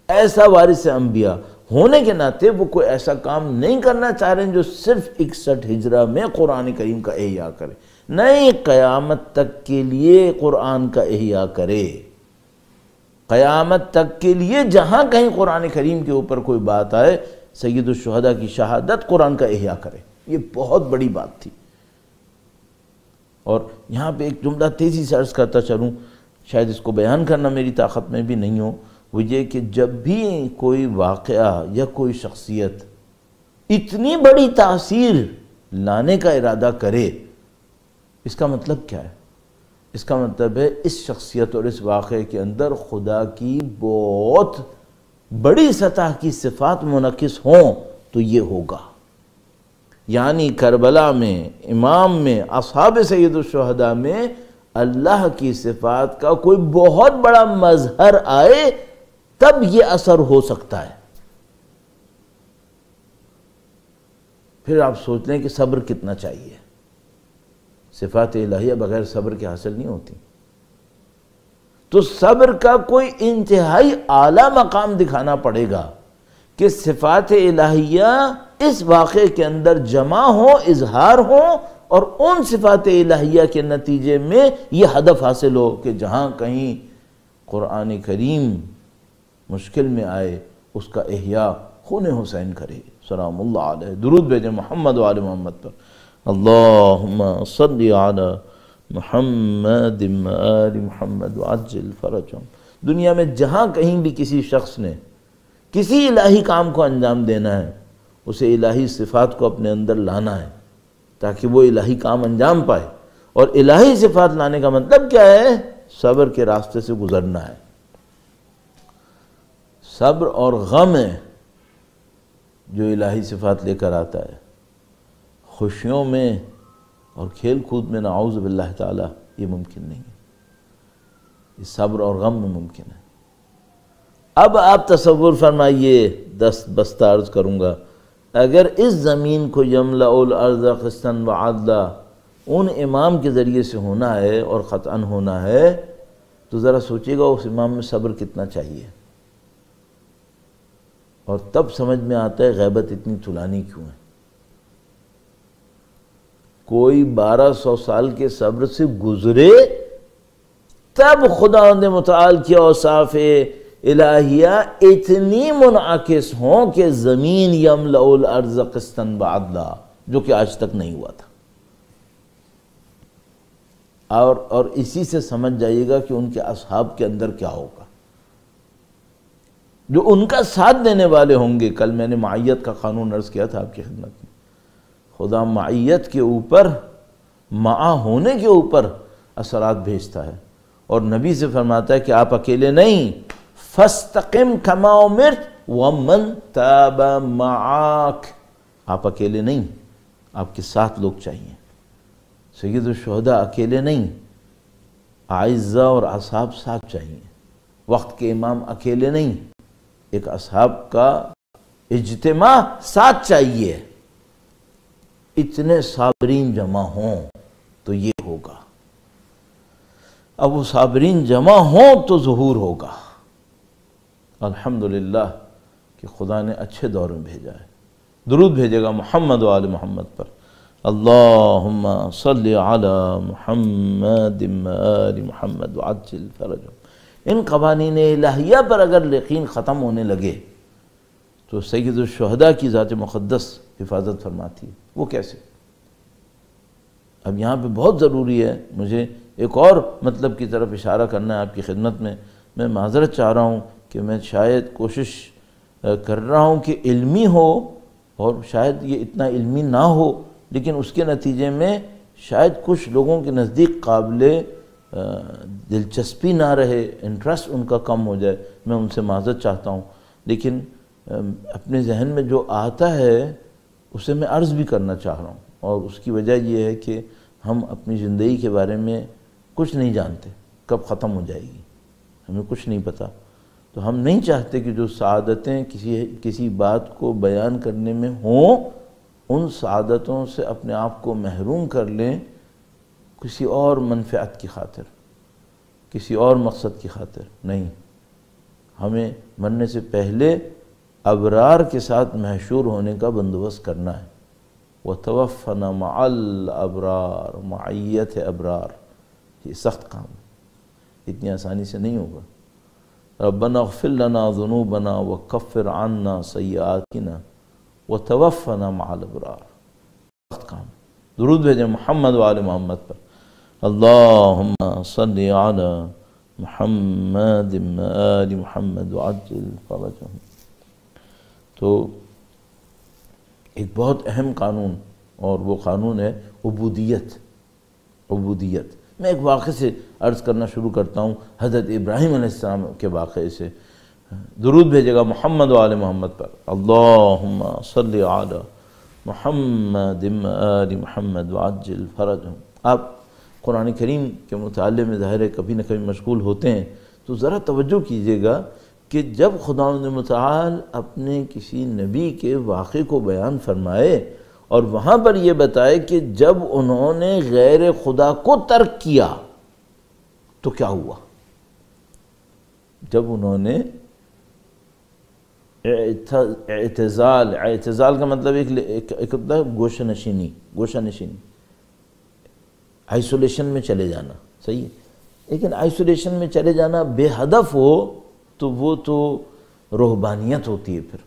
ایسا وارث انبیاء ہونے کے ناطے وہ کوئی ایسا کام نہیں کرنا چاہ رہے ہیں جو صرف 61 ہجرہ میں قرآن کریم کا احیاء کرے. نہیں، قیامت تک کے لیے قرآن کا احیاء کرے. قیامت تک کے لیے جہاں کہیں قرآن کریم کے اوپر کوئی بات آئے، سید الشہداء کی شہادت قرآن کا احیاء کرے. یہ بہت بڑی بات تھی. اور یہاں پہ ایک جملہ تیزی سے عرض کرتا چلوں، شاید اس کو بیان کرنا میری طاقت میں بھی نہیں ہو. وہ یہ کہ جب بھی کوئی واقعہ یا کوئی شخصیت اتنی بڑی تاثیر لانے کا ارادہ کرے، اس کا مطلب کیا ہے؟ اس کا مطلب ہے اس شخصیت اور اس واقعے کے اندر خدا کی بہت بڑی سطح کی صفات منعکس ہوں تو یہ ہوگا. یعنی کربلا میں، امام میں، اصحاب سید الشہداء میں اللہ کی صفات کا کوئی بہت بڑا مظہر آئے تب یہ اثر ہو سکتا ہے. پھر آپ سوچ لیں کہ صبر کتنا چاہیے. صفات الہیہ بغیر صبر کے حاصل نہیں ہوتی. تو صبر کا کوئی انتہائی اعلیٰ مقام دکھانا پڑے گا کہ صفات الہیہ اس واقعے کے اندر جمع ہوں، اظہار ہوں، اور ان صفات الہیہ کے نتیجے میں یہ ہدف حاصل ہو کہ جہاں کہیں قرآن کریم مشکل میں آئے اس کا احیاء خون حسین کرے. سلام اللہ علیہ. درود بھیجیں محمد و آل محمد پر. اللہم صلی علی محمد و آل محمد وعجل فرجہم. دنیا میں جہاں کہیں بھی کسی شخص نے کسی الہی کام کو انجام دینا ہے، اسے الہی صفات کو اپنے اندر لانا ہے تاکہ وہ الہی کام انجام پائے. اور الہی صفات لانے کا مطلب کیا ہے؟ صبر کے راستے سے گزرنا ہے. صبر اور غم ہے جو الہی صفات لے کر آتا ہے. خوشیوں میں اور کھیل کود میں نعوذ باللہ تعالی یہ ممکن نہیں ہے. یہ صبر اور غم میں ممکن ہے. اب آپ تصور فرمائیے، دست بستہ عرض کروں گا، اگر اس زمین کو یملأ الارض قسطا وعدلا ان امام کے ذریعے سے ہونا ہے اور قطعاً ہونا ہے، تو ذرا سوچیے گا اس امام میں صبر کتنا چاہیے. اور تب سمجھ میں آتا ہے غیبت اتنی طولانی کیوں ہے. کوئی 1200 سال کے صبر سے گزرے تب خداوند متعال کی اوصاف الہیہ اتنی منعکس ہوں کہ زمین یملأ الارض قسطا وعدلا، جو کہ آج تک نہیں ہوا تھا. اور اسی سے سمجھ جائیے گا کہ ان کے اصحاب کے اندر کیا ہوگا، جو ان کا ساتھ دینے والے ہوں گے. کل میں نے معیت کا قانون عرض کیا تھا آپ کی خدمت میں. خدا معیت کے اوپر، معا ہونے کے اوپر اثرات بھیجتا ہے، اور نبی سے فرماتا ہے کہ آپ اکیلے نہیں، فَاسْتَقِمْ كَمَا أُمِرْتَ وَمَنْ تَابَ مَعَاكَ. آپ اکیلے نہیں، آپ کے ساتھ لوگ چاہیے. سید الشہداء اکیلے نہیں، اعزہ اور اصحاب ساتھ چاہیے. وقت کے امام اکیلے نہیں، ایک اصحاب کا اجتماع ساتھ چاہیے. اتنے صابرین جمع ہوں تو یہ ہوگا. اب وہ صابرین جمع ہوں تو ظہور ہوگا. الحمدللہ کہ خدا نے اچھے دور میں بھیجا ہے. درود بھیجے گا محمد و آل محمد پر. اللہم صلی علی محمد و آل محمد وعجل فرجہم. ان قوانین الہیہ پر اگر یقین ختم ہونے لگے تو سید الشہداء کی ذات مقدس حفاظت فرماتی ہے. وہ کیسے؟ اب یہاں پہ بہت ضروری ہے، مجھے ایک اور مطلب کی طرف اشارہ کرنا ہے آپ کی خدمت میں. میں معذرت چاہ رہا ہوں کہ میں شاید کوشش کر رہا ہوں کہ علمی ہو، اور شاید یہ اتنا علمی نہ ہو، لیکن اس کے نتیجے میں شاید کچھ لوگوں کے نزدیک قابل دلچسپی نہ رہے، انٹرسٹ ان کا کم ہو جائے. میں ان سے معذرت چاہتا ہوں، لیکن اپنے ذہن میں جو آتا ہے اسے میں عرض بھی کرنا چاہ رہا ہوں. اور اس کی وجہ یہ ہے کہ ہم اپنی زندگی کے بارے میں کچھ نہیں جانتے، کب ختم ہو جائے گی ہمیں کچھ نہیں پتہ. تو ہم نہیں چاہتے کہ جو سعادتیں کسی بات کو بیان کرنے میں ہوں، ان سعادتوں سے اپنے آپ کو محروم کر لیں کسی اور منفعت کی خاطر، کسی اور مقصد کی خاطر. نہیں، ہمیں مرنے سے پہلے ابرار کے ساتھ محشور ہونے کا بندوبست کرنا ہے. وَتَوَفَّنَا مَعَ الْأَبْرَارِ. معیت ابرار یہ سخت کام ہے، اتنی آسانی سے نہیں ہوگا. ربنا اغفر لنا ذنوبنا وکفر عنا سیئاتنا وتوفنا مع الابرار. سخت کام. درود بھیجیں محمد و آل محمد پر. اللہم صلی علی محمد و آل محمد وعجل فرجہم. تو ایک بہت اہم قانون، اور وہ قانون ہے عبودیت. عبودیت. میں ایک واقعے سے عرض کرنا شروع کرتا ہوں، حضرت ابراہیم علیہ السلام کے واقعے سے. درود بھیجے گا محمد و آل محمد پر. اللہم صلی علی محمد و آل محمد وعجل فرجہم. آپ قرآن کریم کے مطالعے میں ظاہر ہے کبھی نہ کبھی مشغول ہوتے ہیں، تو ذرا توجہ کیجئے گا کہ جب خداوند متعال اپنے کسی نبی کے واقعے کو بیان فرمائے اور وہاں پر یہ بتائے کہ جب انہوں نے غیر خدا کو ترک کیا تو کیا ہوا. جب انہوں نے اعتزال کا مطلب ایک ہوتا ہے گوشہ نشینی، آئسولیشن میں چلے جانا، صحیح ہے. لیکن آئسولیشن میں چلے جانا بے ہدف ہو تو وہ تو رہبانیت ہوتی ہے. پھر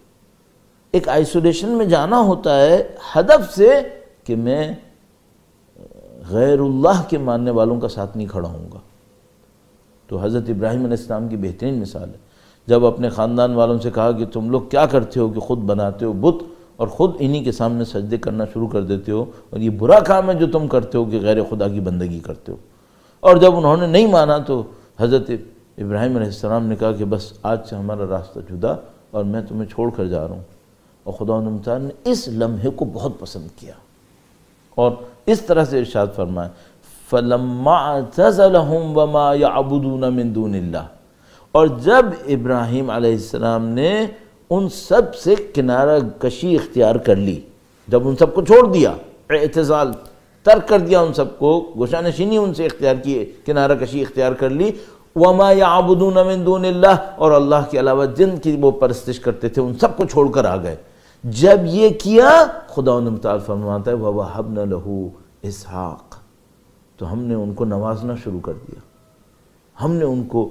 ایک آئسولیشن میں جانا ہوتا ہے ہدف سے کہ میں غیر اللہ کے ماننے والوں کا ساتھ نہیں کھڑا ہوں گا. تو حضرت ابراہیم علیہ السلام کی بہترین مثال ہے. جب اپنے خاندان والوں سے کہا کہ تم لوگ کیا کرتے ہو کہ خود بناتے ہو بت اور خود انہی کے سامنے سجدے کرنا شروع کر دیتے ہو، اور یہ برا کام ہے جو تم کرتے ہو کہ غیر خدا کی بندگی کرتے ہو. اور جب انہوں نے نہیں مانا تو حضرت ابراہیم علیہ السلام نے کہا کہ بس آج سے ہمارا راستہ جدا اور میں تمہیں چھوڑ کر جا رہا ہوں. اور خداوند متعال نے اس لمحے کو بہت پسند کیا اور اس طرح سے ارشاد فرمایا فَلَمَّا اعْتَزَلَهُمْ وَمَا يَعْبُدُونَ مِن دُونِ اللَّهِ. اور جب ابراہیم علیہ السلام نے ان سب سے کنارہ کشی اختیار کر لی، جب ان سب کو چھوڑ دیا، اعتزال ترک کر دیا، ان سب کو گوشہ نشینی ان سے اختیار کی، کنارہ کشی اختیار کر لی، وَمَا يَعْبُدُونَ مِن دُونِ اللَّهِ، اور اللہ کے علاوہ جن کی وہ پرستش کرتے تھے ان سب کو چھوڑ کر آ گئے. جب یہ کیا خداوند متعال فرماتا ہے وَوَهَبْنَا لَهُ اسحاق، تو ہم نے ان کو نوازنا شروع کر دیا. ہم نے ان کو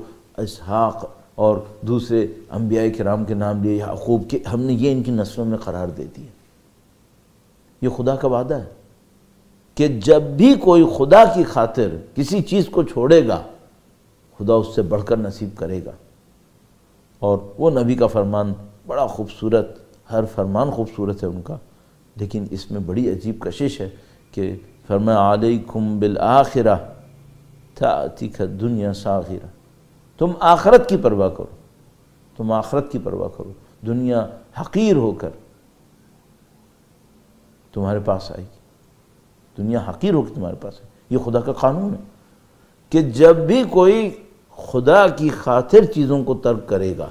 اسحاق اور دوسرے انبیاء کرام کے نام لیے، یعقوب کے، ہم نے یہ ان کی نسلوں میں قرار دے دیا. یہ خدا کا وعدہ ہے کہ جب بھی کوئی خدا کی خاطر کسی چیز کو چھوڑے گا خدا اس سے بڑھ کر نصیب کرے گا. اور وہ نبی کا فرمان بڑا خوبصورت، ہر فرمان خوبصورت ہے ان کا، لیکن اس میں بڑی عجیب کشش ہے کہ فرمایا علیکم بالآخرہ تأتیک الدنیا صاغرہ، تم آخرت کی پرواہ کرو، تم آخرت کی پرواہ کرو، دنیا حقیر ہو کر تمہارے پاس آئے گی، دنیا حقیر ہو کر تمہارے پاس آئے گی. یہ خدا کا قانون ہے کہ جب بھی کوئی خدا کی خاطر چیزوں کو ترک کرے گا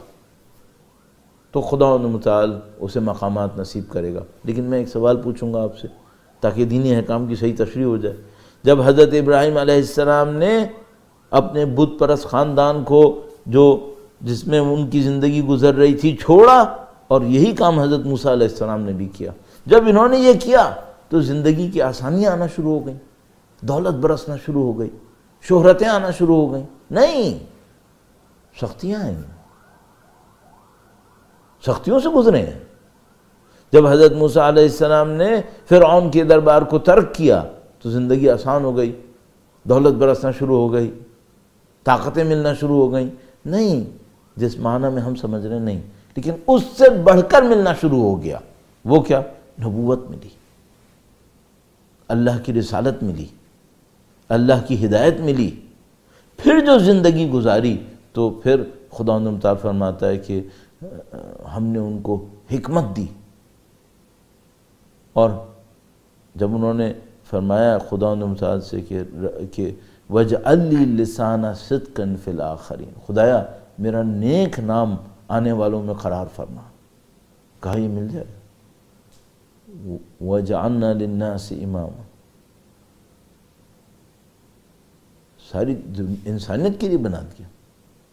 تو خداوند متعال اسے مقامات نصیب کرے گا. لیکن میں ایک سوال پوچھوں گا آپ سے تاکہ دینی احکام کی صحیح تشریح ہو جائے. جب حضرت ابراہیم علیہ السلام نے اپنے بت پرست خاندان کو جس میں ان کی زندگی گزر رہی تھی چھوڑا، اور یہی کام حضرت موسیٰ علیہ السلام نے بھی کیا. جب انہوں نے یہ کیا تو زندگی کی آسانیاں آنا شروع ہو گئیں، دولت برسنا شروع ہو گئی، شہرتیں آنا شروع ہو گئیں. نہیں، سختیاں آئیں، سختیوں سے گزرے ہیں. جب حضرت موسیٰ علیہ السلام نے فرعون کے دربار کو ترک کیا تو زندگی آسان ہو گئی، دولت برسنا شروع ہو گئی، طاقتیں ملنا شروع ہو گئیں. نہیں، جس معنی میں ہم سمجھ رہے ہیں نہیں، لیکن اس سے بڑھ کر ملنا شروع ہو گیا. وہ کیا؟ نبوت ملی، اللہ کی رسالت ملی، اللہ کی ہدایت ملی. پھر جو زندگی گزاری تو پھر خداوند متعال فرماتا ہے کہ ہم نے ان کو حکمت دی. اور جب انہوں نے فرمایا خداوند متعال سے کہ وَجْعَلْ لِي لِسَانَ صِدْقٍ فِي الْآخِرِينَ، خدایا میرا نیک نام آنے والوں میں قرار فرما. کہا یہ مل جائے. وَجَعَلْنَا لِلنَّاسِ إِمَامًا، ساری انسانیت کے لیے بنا دیا.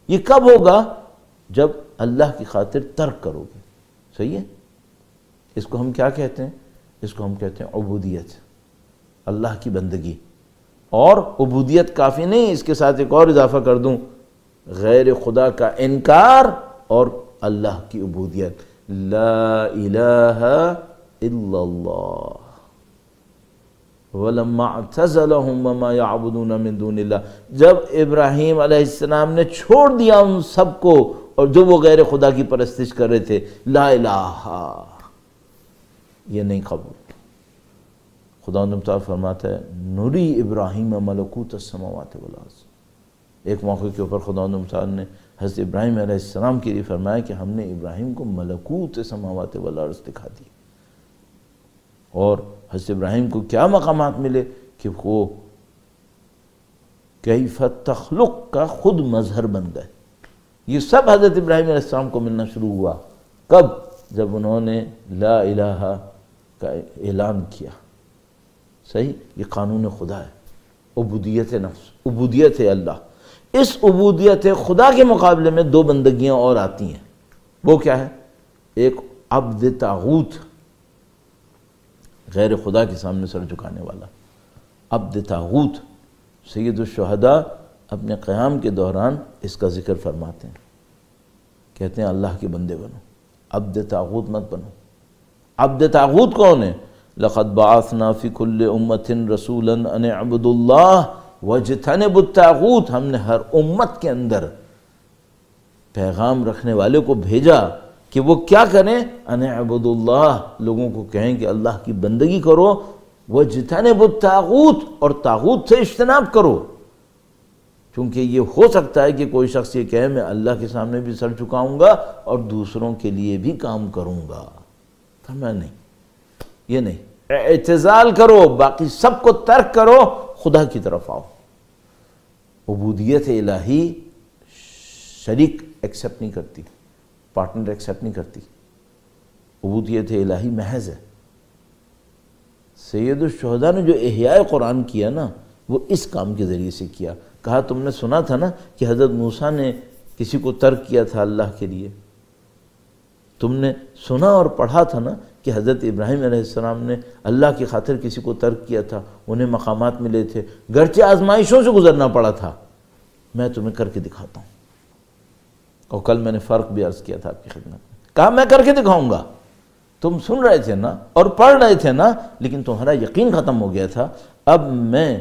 یہ کب ہوگا؟ جب اللہ کی خاطر ترک کرو گے. صحیح ہے؟ اس کو ہم کیا کہتے ہیں؟ اس کو ہم کہتے ہیں عبودیت، اللہ کی بندگی. اور عبودیت کافی نہیں، اس کے ساتھ ایک اور اضافہ کر دوں، غیر خدا کا انکار اور اللہ کی عبودیت. لا الہ الا اللہ وَلَمَّا اعْتَزَلَهُمْ وَمَا يَعْبُدُونَ مِن دُونِ اللَّهِ. جب ابراہیم علیہ السلام نے چھوڑ دیا ان سب کو اور جو وہ غیر خدا کی پرستش کر رہے تھے، لا الہ، یہ نہیں قبول. خداوند تعالیٰ فرماتا ہے نُری ابراہیم ملکوت السماوات والارض. ایک موقع کے اوپر خداوند تعالیٰ نے حضرت ابراہیم علیہ السلام کے لیے فرمایا کہ ہم نے ابراہیم کو ملکوت سماوات والارض دکھا دی. اور حضرت ابراہیم کو کیا مقامات ملے کہ وہ کیف تخلق کا خود مظہر بن گئے. یہ سب حضرت ابراہیم علیہ السلام کو ملنا شروع ہوا. کب؟ جب انہوں نے لا الہ کا اعلان کیا. صحیح، یہ قانون خدا ہے، عبودیت نفس، عبودیت اللہ. اس عبودیت خدا کے مقابلے میں دو بندگیاں اور آتی ہیں. وہ کیا ہے؟ ایک عبد طاغوت، غیر خدا کے سامنے سر جھکانے والا عبد طاغوت. سید الشہداء اپنے قیام کے دوران اس کا ذکر فرماتے ہیں، کہتے ہیں اللہ کے بندے بنو، عبد طاغوت مت بنو. عبد طاغوت کون ہے؟ لقد بعثنا فی کل امت رسولا ان اعبدوا اللہ واجتنبوا الطاغوت. ہم نے ہر امت کے اندر پیغام رکھنے والے کو بھیجا کہ وہ کیا کریں؟ ان اعبدوا اللہ، لوگوں کو کہیں کہ اللہ کی بندگی کرو، واجتنبوا الطاغوت، اور طاغوت سے اجتناب کرو. چونکہ یہ ہو سکتا ہے کہ کوئی شخص یہ کہے میں اللہ کے سامنے بھی سر جھکاؤں گا اور دوسروں کے لیے بھی کام کروں گا. فرمایا نہیں، یہ نہیں، اعتزال کرو، باقی سب کو ترک کرو، خدا کی طرف آؤ. عبودیت الہی شریک ایکسیپٹ نہیں کرتی، پارٹنر ایکسیپٹ نہیں کرتی. عبودیت الہی محض ہے. سید الشہداء نے جو احیاء قرآن کیا نا، وہ اس کام کے ذریعے سے کیا. کہا تم نے سنا تھا نا کہ حضرت موسیٰ نے کسی کو ترک کیا تھا اللہ کے لیے. تم نے سنا اور پڑھا تھا نا کہ حضرت ابراہیم علیہ السلام نے اللہ کی خاطر کسی کو ترک کیا تھا، انہیں مقامات ملے تھے، گرچہ آزمائشوں سے گزرنا پڑا تھا. میں تمہیں کر کے دکھاتا ہوں. اور کل میں نے فرق بھی عرض کیا تھا آپ کی خدمت میں، کہا میں کر کے دکھاؤں گا. تم سن رہے تھے نا اور پڑھ رہے تھے نا، لیکن تمہارا یقین ختم ہو گیا تھا. اب میں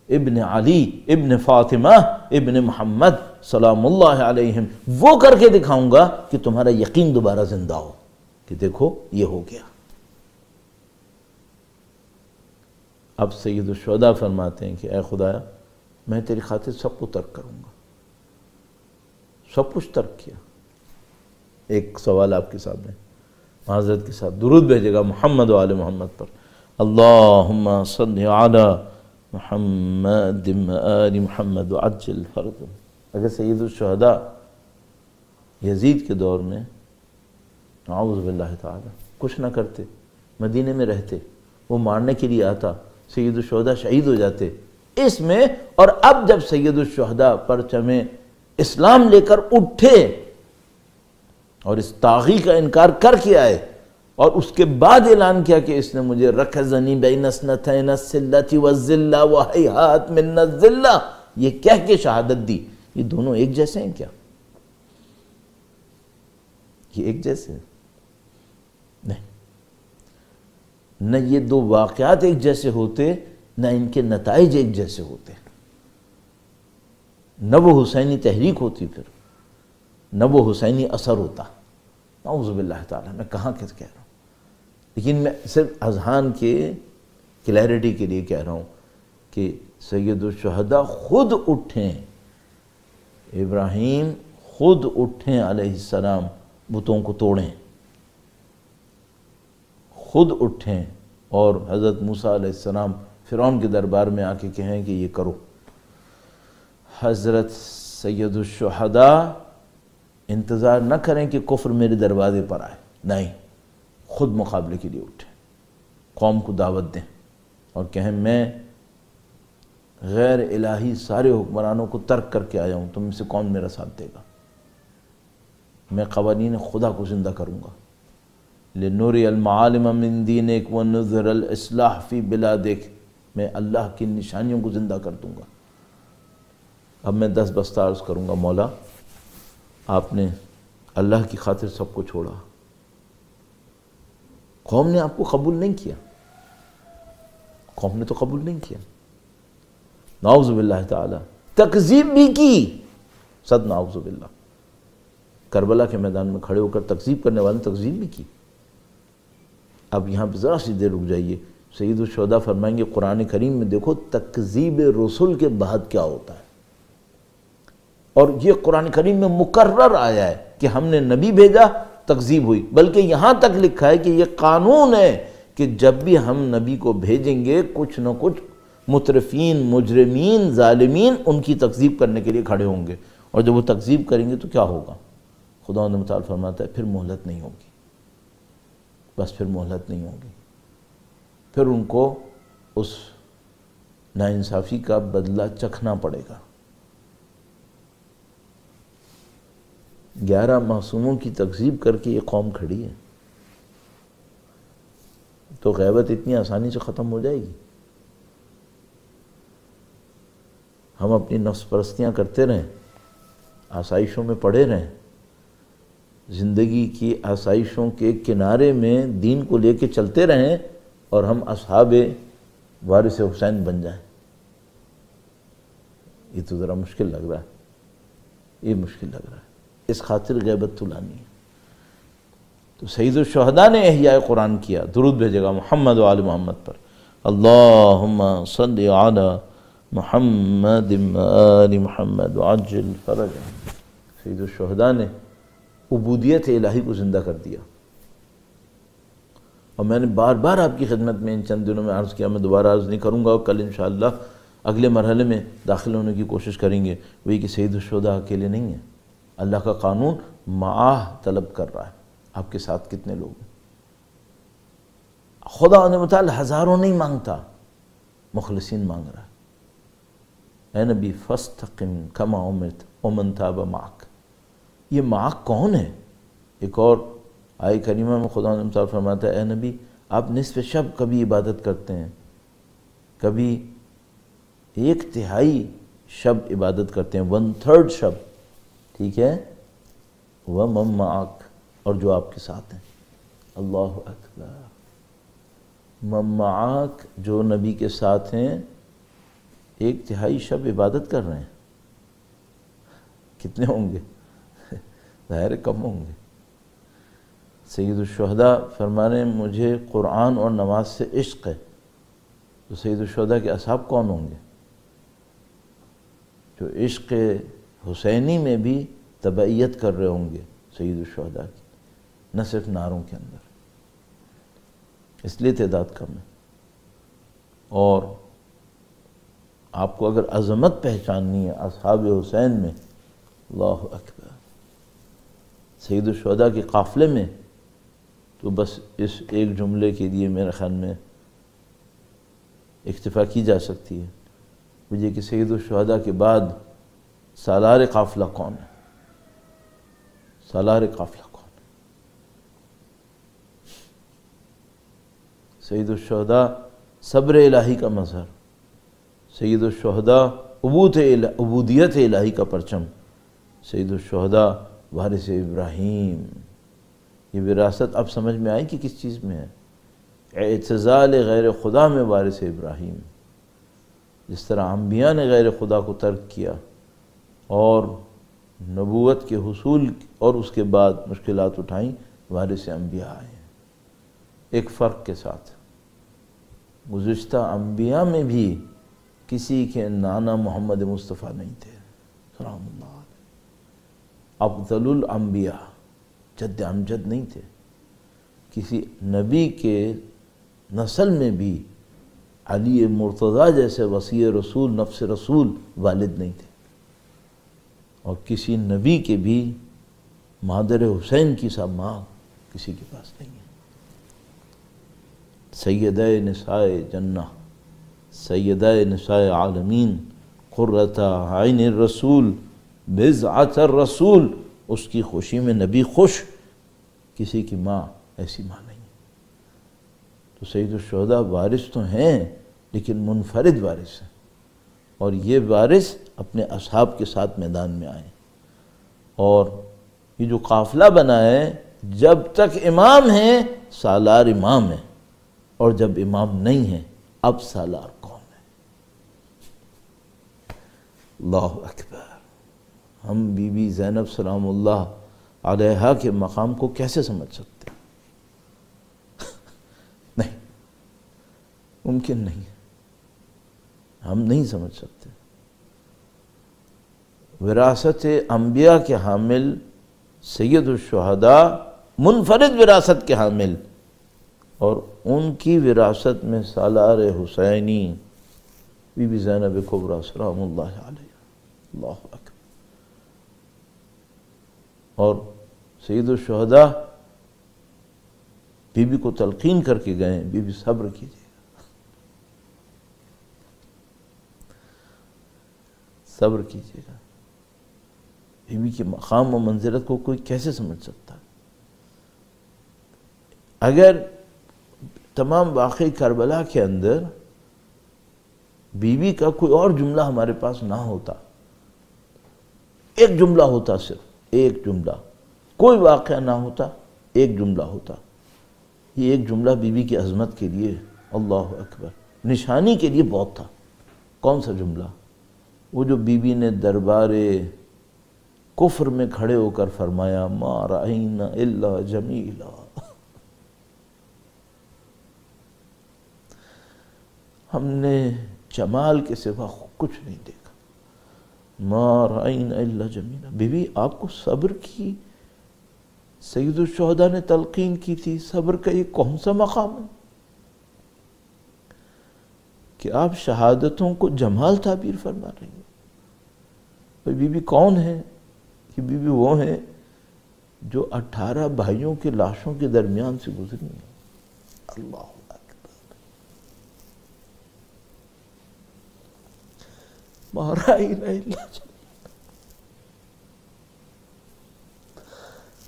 ابن علی، ابن فاطمہ، ابن محمد سلام اللہ علیہم وہ کر کے دکھاؤں گا کہ تمہارا یقین دوبارہ زندہ ہو کہ دیکھو یہ ہو گیا. اب سید الشہداء فرماتے ہیں کہ اے خدایا، میں تیری خاطر سب کو ترک کروں گا. سب کچھ ترک کیا. ایک سوال آپ کے سامنے، معذرت کے ساتھ درود بھیجے گا محمد و آل محمد پر. اللہم صلی علی محمد آل محمد وعجل فرج. اگر سید الشہداء یزید کے دور میں نعوذ باللہ تعالی کچھ نہ کرتے، مدینے میں رہتے، وہ مارنے کے لیے آتا، سید الشہداء شہید ہو جاتے اس میں. اور اب جب سید الشہداء پرچم اسلام لے کر اٹھے اور اس طاغی کا انکار کر کے آئے، اور اس کے بعد اعلان کیا کہ اس نے مجھے رکھزنی بین اثنتین السلۃ والذلہ وہیہات من الذلہ، یہ کہہ کے شہادت دی. یہ دونوں ایک جیسے ہیں کیا؟ یہ ایک جیسے ہیں؟ نہیں. نہ یہ دو واقعات ایک جیسے ہوتے، نہ ان کے نتائج ایک جیسے ہوتے. نہ وہ حسینی تحریک ہوتی پھر، نہ وہ حسینی اثر ہوتا. نعوذ باللہ تعالیٰ، میں کہاں کہہ رہا ہوں، لیکن میں صرف اذہان کے کلیئرٹی کے لیے کہہ رہا ہوں کہ سید الشہداء خود اٹھیں، ابراہیم خود اٹھیں علیہ السلام، بتوں کو توڑیں، خود اٹھیں اور حضرت موسیٰ علیہ السلام فرعون کے دربار میں آ کے کہیں کہ یہ کرو. حضرت سید الشہداء انتظار نہ کریں کہ کفر میرے دروازے پر آئے، نہیں، خود مقابلے کے لیے اٹھیں، قوم کو دعوت دیں اور کہیں میں غیر الہی سارے حکمرانوں کو ترک کر کے آیا ہوں، تم سے کون میرا ساتھ دے گا؟ میں قوانین خدا کو زندہ کروں گا. لِنُرِيَ الْمَعَالِمَ مِن دِينِكَ وَنُظْهِرَ الْإِصْلَاحَ فِي بِلَادِكَ، میں اللہ کی نشانیوں کو زندہ کر دوں گا. اب میں دس بستہ عرض کروں گا، مولا آپ نے اللہ کی خاطر سب کو چھوڑا، قوم نے آپ کو قبول نہیں کیا، قوم نے تو قبول نہیں کیا، نعوذ باللہ تعالی، تکذیب بھی کی، صد نعوذ باللہ. کربلا کے میدان میں کھڑے ہو کر تکذیب کرنے والے نے تکذیب بھی کی. اب یہاں پہ ذرا سی دیر رک جائیے. سید الشہداء فرمائیں گے قرآن کریم میں دیکھو تکذیب رسول کے بعد کیا ہوتا ہے، اور یہ قرآن کریم میں مکرر آیا ہے کہ ہم نے نبی بھیجا، تکذیب ہوئی. بلکہ یہاں تک لکھا ہے کہ یہ قانون ہے کہ جب بھی ہم نبی کو بھیجیں گے کچھ نہ کچھ مترفین، مجرمین، ظالمین ان کی تکذیب کرنے کے لیے کھڑے ہوں گے، اور جب وہ تکذیب کریں گے تو کیا ہوگا؟ خدا متعال فرماتا ہے پھر مہلت نہیں ہوگی، بس پھر مہلت نہیں ہوگی. پھر ان کو اس ناانصافی کا بدلہ چکھنا پڑے گا۔ 11 معصوموں کی تکذیب کر کے یہ قوم کھڑی ہے، تو غیبت اتنی آسانی سے ختم ہو جائے گی؟ ہم اپنی نفس پرستیاں کرتے رہیں، آسائشوں میں پڑے رہیں، زندگی کی آسائشوں کے کنارے میں دین کو لے کے چلتے رہیں، اور ہم اصحاب وارث حسین بن جائیں؟ یہ تو ذرا مشکل لگ رہا ہے، یہ مشکل لگ رہا ہے۔ اس خاطر غیبت تو لانی ہے۔ تو سید الشہداء نے احیاء قرآن کیا، درود بھیجے گا محمد و آل محمد پر، اللہم صلی علی محمد آل محمد وعجل فرجہ۔ سید الشہداء نے عبودیت الہی کو زندہ کر دیا، اور میں نے بار بار آپ کی خدمت میں ان چند دنوں میں عرض کیا، میں دوبارہ عرض نہیں کروں گا، اور کل انشاءاللہ اگلے مرحلے میں داخل ہونے کی کوشش کریں گے، وہی کہ سید الشہداء اکیلے نہیں ہیں، اللہ کا قانون معاہ طلب کر رہا ہے، آپ کے ساتھ کتنے لوگ ہیں؟ خدا متعال ہزاروں نہیں مانگتا، مخلصین مانگ رہا ہے۔ اے نبی فاستقم کما امرت ومن تاب معک۔ یہ معک کون ہے؟ ایک اور آیہ کریمہ میں خدا متعال فرماتا ہے، اے نبی آپ نصف شب کبھی عبادت کرتے ہیں، کبھی 1/3 شب عبادت کرتے ہیں، 1/3 شب، ٹھیک ہے، وَمَن مَعَک، اور جو آپ کے ساتھ ہیں۔ اللہ اکبر، من معاک، جو نبی کے ساتھ ہیں 1/3 شب عبادت کر رہے ہیں، کتنے ہوں گے؟ ظاہر کم ہوں گے۔ سید الشہداء فرما رہے ہیں مجھے قرآن اور نماز سے عشق ہے، تو سید الشہداء کے اصحاب کون ہوں گے جو عشق حسینی میں بھی تبعیت کر رہے ہوں گے سید الشہداء کی، نہ صرف نعروں کے اندر، اس لیے تعداد کم ہے۔ اور آپ کو اگر عظمت پہچاننی ہے اصحاب حسین میں، اللہ اکبر، سید الشہداء کے قافلے میں، تو بس اس ایک جملے کے لیے میرے خیال میں اکتفا کی جا سکتی ہے، مجھے کہ سید الشہداء کے بعد سالار قافلہ کون ہے؟ سالار قافلہ کون ہے؟ سید الشہداء صبر الہی کا مظہر، سید الشہداء عبودیت الہی کا پرچم، سید الشہداء وارث ابراہیم۔ یہ وراثت اب سمجھ میں آئی کہ کس چیز میں ہے؟ اعتزال غیر خدا میں وارث ابراہیم۔ جس طرح انبیاء نے غیر خدا کو ترک کیا اور نبوت کے حصول اور اس کے بعد مشکلات اٹھائیں، وارث انبیاء آئے ہیں، ایک فرق کے ساتھ۔ گزشتہ انبیاء میں بھی کسی کے نانا محمد مصطفیٰ نہیں تھے سلام اللہ علیہ، افضل الانبیاء، جد امجد نہیں تھے، کسی نبی کے نسل میں بھی علی مرتضیٰ جیسے وصی رسول، نفس رسول والد نہیں تھے، اور کسی نبی کے بھی مادر حسین کی سا ماں کسی کے پاس نہیں ہے۔ سیدہ نساء جنہ، سیدہ نساء عالمین، قرۃ عین الرسول، بضعۃ الرسول، اس کی خوشی میں نبی خوش، کسی کی ماں ایسی ماں نہیں۔ تو سید الشہداء وارث تو ہیں لیکن منفرد وارث ہیں، اور یہ وارث اپنے اصحاب کے ساتھ میدان میں آئے، اور یہ جو قافلہ بنا ہے، جب تک امام ہیں سالار امام ہے، اور جب امام نہیں ہے اب سالار کون ہے؟ اللہ اکبر۔ ہم بی بی زینب سلام اللہ علیہا کے مقام کو کیسے سمجھ سکتے ہیں؟ نہیں، ممکن نہیں، ہم نہیں سمجھ سکتے۔ وراثت انبیاء کے حامل سید الشہداء، منفرد وراثت کے حامل، اور ان کی وراثت میں سالار حسینی بی بی زینب کبریٰ سلام اللہ علیہ، اللہ اکبر۔ اور سید الشہداء بی بی کو تلقین کر کے گئے، بی بی صبر کیجیے گا، صبر کیجیے گا۔ بیوی کے مقام و منزلت کو کوئی کیسے سمجھ سکتا ہے؟ اگر تمام واقعی کربلا کے اندر بیوی کا کوئی اور جملہ ہمارے پاس نہ ہوتا، ایک جملہ ہوتا، صرف ایک جملہ، کوئی واقعہ نہ ہوتا، ایک جملہ ہوتا، یہ ایک جملہ بیوی کی عظمت کے لیے، اللہ اکبر، نشانی کے لیے بہت تھا۔ کون سا جملہ؟ وہ جو بیوی نے دربار کفر میں کھڑے ہو کر فرمایا ما رأینا الا جمیلا، ہم نے جمال کے سوا کچھ نہیں دیکھا، ما رأینا الا جمیلا۔ بیوی آپ کو صبر کی سید الشہداء نے تلقین کی تھی، صبر کا یہ کون سا مقام ہے کہ آپ شہادتوں کو جمال تعبیر فرما رہی ہیں؟ بی بی کون ہے؟ کہ بی بی وہ ہیں جو 18 بھائیوں کے لاشوں کے درمیان سے گزری ہیں۔ اللہ اکبر، ما رأینا الا جمیلا،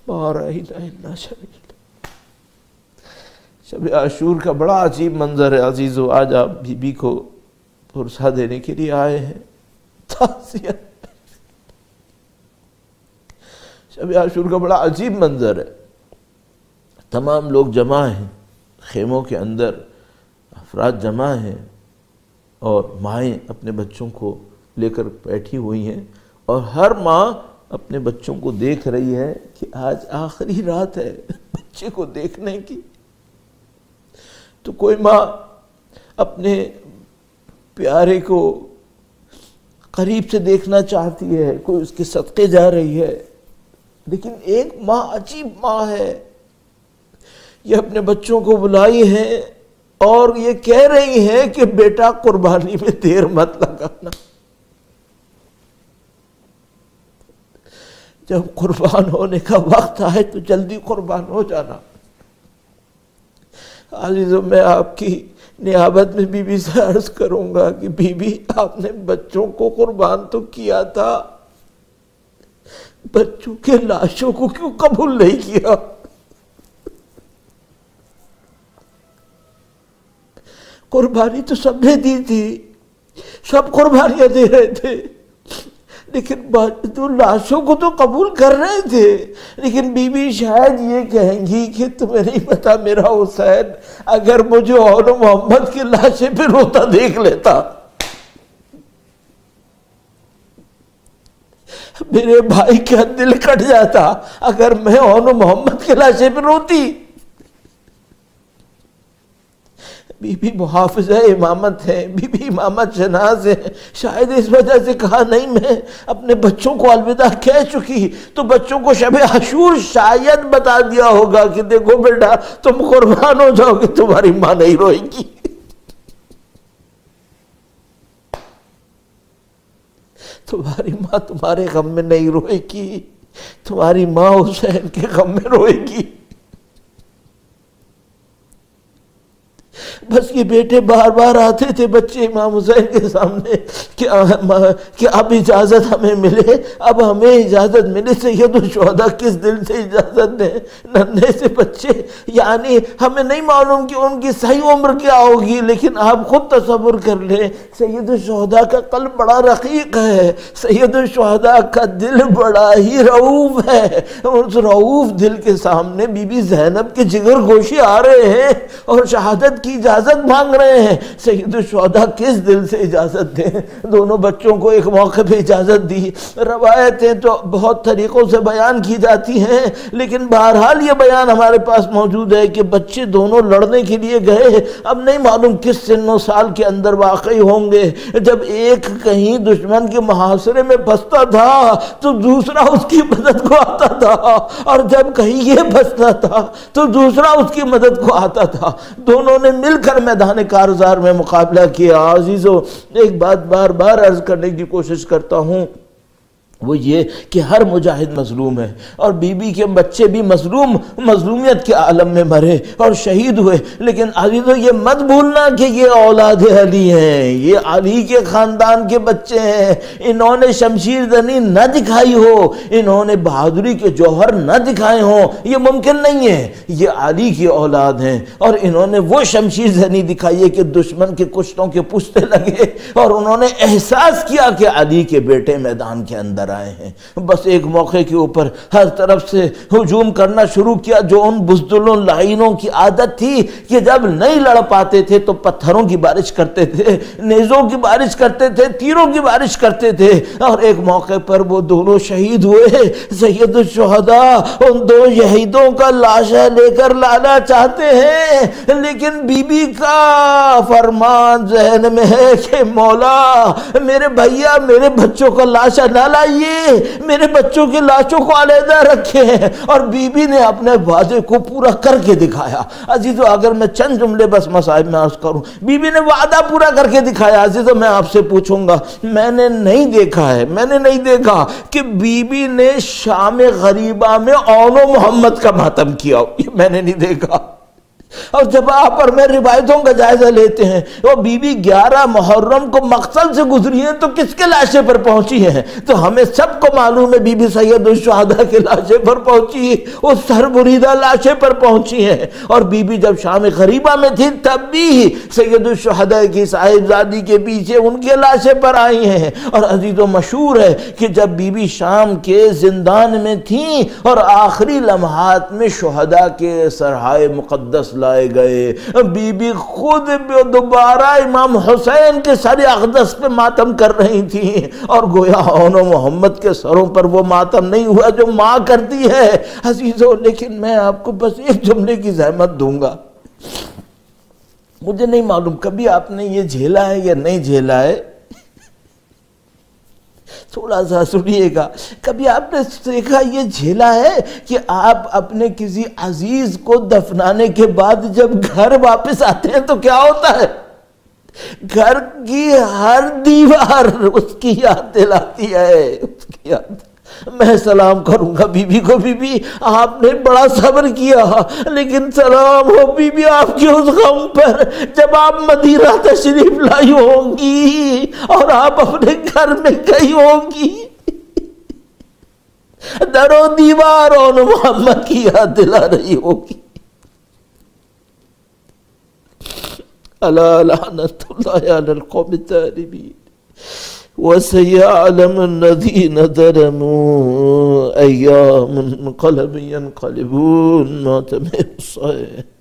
ما رأینا الا جمیلا۔ شب عاشور کا بڑا عجیب منظر ہے عزیزو، آج آپ بی بی کو پرسہ دینے کے لیے آئے ہیں، تعزیت۔ شب عاشور کا بڑا عجیب منظر ہے، تمام لوگ جمع ہیں، خیموں کے اندر افراد جمع ہیں، اور مائیں اپنے بچوں کو لے کر بیٹھی ہوئی ہیں، اور ہر ماں اپنے بچوں کو دیکھ رہی ہے کہ آج آخری رات ہے بچے کو دیکھنے کی۔ تو کوئی ماں اپنے پیارے کو قریب سے دیکھنا چاہتی ہے، کوئی اس کے صدقے جا رہی ہے، لیکن ایک ماں عجیب ماں ہے، یہ اپنے بچوں کو بلائی ہے اور یہ کہہ رہی ہیں کہ بیٹا قربانی میں دیر مت لگانا، جب قربان ہونے کا وقت آئے تو جلدی قربان ہو جانا۔ عزیزو، میں آپ کی نیابت میں بی بی سے عرض کروں گا کہ بی بی، آپ نے بچوں کو قربان تو کیا تھا، بچوں کے لاشوں کو کیوں قبول نہیں کیا؟ قربانی تو سب نے دی تھی، سب قربانیاں دے رہے تھے، لیکن تو لاشوں کو تو قبول کر رہے تھے۔ لیکن بی بی شاید یہ کہیں گی کہ تمہیں نہیں پتا میرا حسین اگر مجھے اور محمد کی لاشیں پہ روتا دیکھ لیتا، میرے بھائی کا دل کٹ جاتا اگر میں اور محمد کی لاشیں پہ روتی۔ بی بی محافظہ امامت ہے، بی بی امامت شناز ہے، شاید اس وجہ سے کہا نہیں میں اپنے بچوں کو الوداع کہہ چکی، تو بچوں کو شب عاشور شاید بتا دیا ہوگا کہ دیکھو بیٹا تم قربان ہو جاؤ گے، تمہاری ماں نہیں روئے گی، تمہاری ماں تمہارے غم میں نہیں روئے گی، تمہاری ماں حسین کے غم میں روئے گی۔ بس یہ بیٹے بار بار آتے تھے بچے امام حسین کے سامنے کہ اب اجازت ہمیں ملے، اب ہمیں اجازت ملے۔ سید الشہداء کس دل سے اجازت دیں، ننھے سے بچے، یعنی ہمیں نہیں معلوم کہ ان کی صحیح عمر کیا ہوگی، لیکن آپ خود تصور کر لیں سید الشہداء کا قلب بڑا رقیق ہے، سید الشہداء کا دل بڑا ہی رعوف ہے، اس رعوف دل کے سامنے بی بی زینب کے جگر گوشے آ رہے ہیں اور شہادت کی اجازت مانگ رہے ہیں۔ سید الشہداء کس دل سے اجازت دیں؟ دونوں بچوں کو ایک موقع پہ اجازت دی۔ روایتیں تو بہت طریقوں سے بیان کی جاتی ہیں، لیکن بہرحال یہ بیان ہمارے پاس موجود ہے کہ بچے دونوں لڑنے کے لیے گئے، اب نہیں معلوم کس سن و سال کے اندر واقعی ہوں گے۔ جب ایک کہیں دشمن کے محاصرے میں پھنستا تھا تو دوسرا اس کی مدد کو آتا تھا، اور جب کہیں یہ پھنستا تھا تو دوسرا اس کی مدد کو آتا تھا، دونوں نے مل کر میدان کارزار میں مقابلہ کیا۔ عزیزو، ایک بات بار بار عرض کرنے کی کوشش کرتا ہوں وہ یہ کہ ہر مجاہد مظلوم ہے، اور بی بی کے بچے بھی مظلومیت کے عالم میں مرے اور شہید ہوئے، لیکن عزیزو یہ مت بھولنا کہ یہ اولاد علی ہیں، یہ علی کے خاندان کے بچے ہیں۔ انہوں نے شمشیر زنی نہ دکھائی ہو، انہوں نے بہادری کے جوہر نہ دکھائے ہوں، یہ ممکن نہیں ہے۔ یہ علی کی اولاد ہیں، اور انہوں نے وہ شمشیر زنی دکھائی ہے کہ دشمن کے کشتوں کے پشتے لگے، اور انہوں نے احساس کیا کہ علی کے بیٹے میدان کے اندر آئے ہیں۔ بس ایک موقع کے اوپر ہر طرف سے ہجوم کرنا شروع کیا، جو ان بزدلوں لعینوں کی عادت تھی کہ جب نہیں لڑ پاتے تھے تو پتھروں کی بارش کرتے تھے، نیزوں کی بارش کرتے تھے، تیروں کی بارش کرتے تھے، اور ایک موقع پر وہ دونوں شہید ہوئے۔ سید الشہداء ان دو شہیدوں کا لاشیں لے کر لانا چاہتے ہیں، لیکن بی بی کا فرمان ذہن میں ہے کہ مولا میرے بھیا میرے بچوں کا لاشا نہ لائیے، میرے بچوں کی لاشوں کو علیحدہ رکھے ہیں، اور بی بی نے اپنے وعدے کو پورا کر کے دکھایا۔ عزیزو اگر میں چند جملے بس مصائب میں عرض کروں، بی بی نے وعدہ پورا کر کے دکھایا۔ عزیزو میں آپ سے پوچھوں گا، میں نے نہیں دیکھا کہ بی بی نے شام غریبہ میں اون و محمد کا ماتم کیا، یہ میں نے نہیں دیکھا۔ اور جب آپ اور میں روایتوں کا جائزہ لیتے ہیں، وہ بی بی 11 محرم کو مقتل سے گزری ہیں تو کس کے لاشے پر پہنچی ہیں؟ تو ہمیں سب کو معلوم ہے بی بی سید الشہداء کے لاشے پر پہنچی، وہ سر بریدہ لاشے پر پہنچی ہیں۔ اور بی بی جب شام غریبہ میں تھی تب بھی سید الشہداء کی صاحبزادی کے پیچھے ان کے لاشے پر آئی ہیں۔ اور عزیز و مشہور ہے کہ جب بی بی شام کے زندان میں تھیں اور آخری لمحات میں شہداء کے سرہائے مقدس لائے گئے، بی بی خود دوبارہ امام حسین کے سر اقدس پہ ماتم کر رہی تھی، اور گویا اون و محمد کے سروں پر وہ ماتم نہیں ہوا جو ماں کرتی ہے۔ عزیزو لیکن میں آپ کو بس ایک جملے کی زحمت دوں گا، مجھے نہیں معلوم کبھی آپ نے یہ جھیلا ہے یا نہیں جھیلا ہے، تھوڑا سا سنیے گا، کبھی آپ نے دیکھا یہ جھیلا ہے کہ آپ اپنے کسی عزیز کو دفنانے کے بعد جب گھر واپس آتے ہیں تو کیا ہوتا ہے؟ گھر کی ہر دیوار اس کی یاد دلاتی ہے، اس کی یاد۔ میں سلام کروں گا بی بی کو، بی بی آپ نے بڑا صبر کیا، لیکن سلام ہو بی بی آپ کی اس غم پر جب آپ مدینہ تشریف لائی ہوں گی اور آپ اپنے گھر میں گئی ہوں گی، در و دیوار اور محمد کی یاد دلا رہی ہوگی۔ الا لعنت اللہ علی القوم الظالمین وَسَيَعْلَمُ الَّذِينَ ظَلَمُوا أَيَّامُ انْقَلَبٍ يَنْقَلِبُونَ مَا تَمِرُ الصَّيْحِ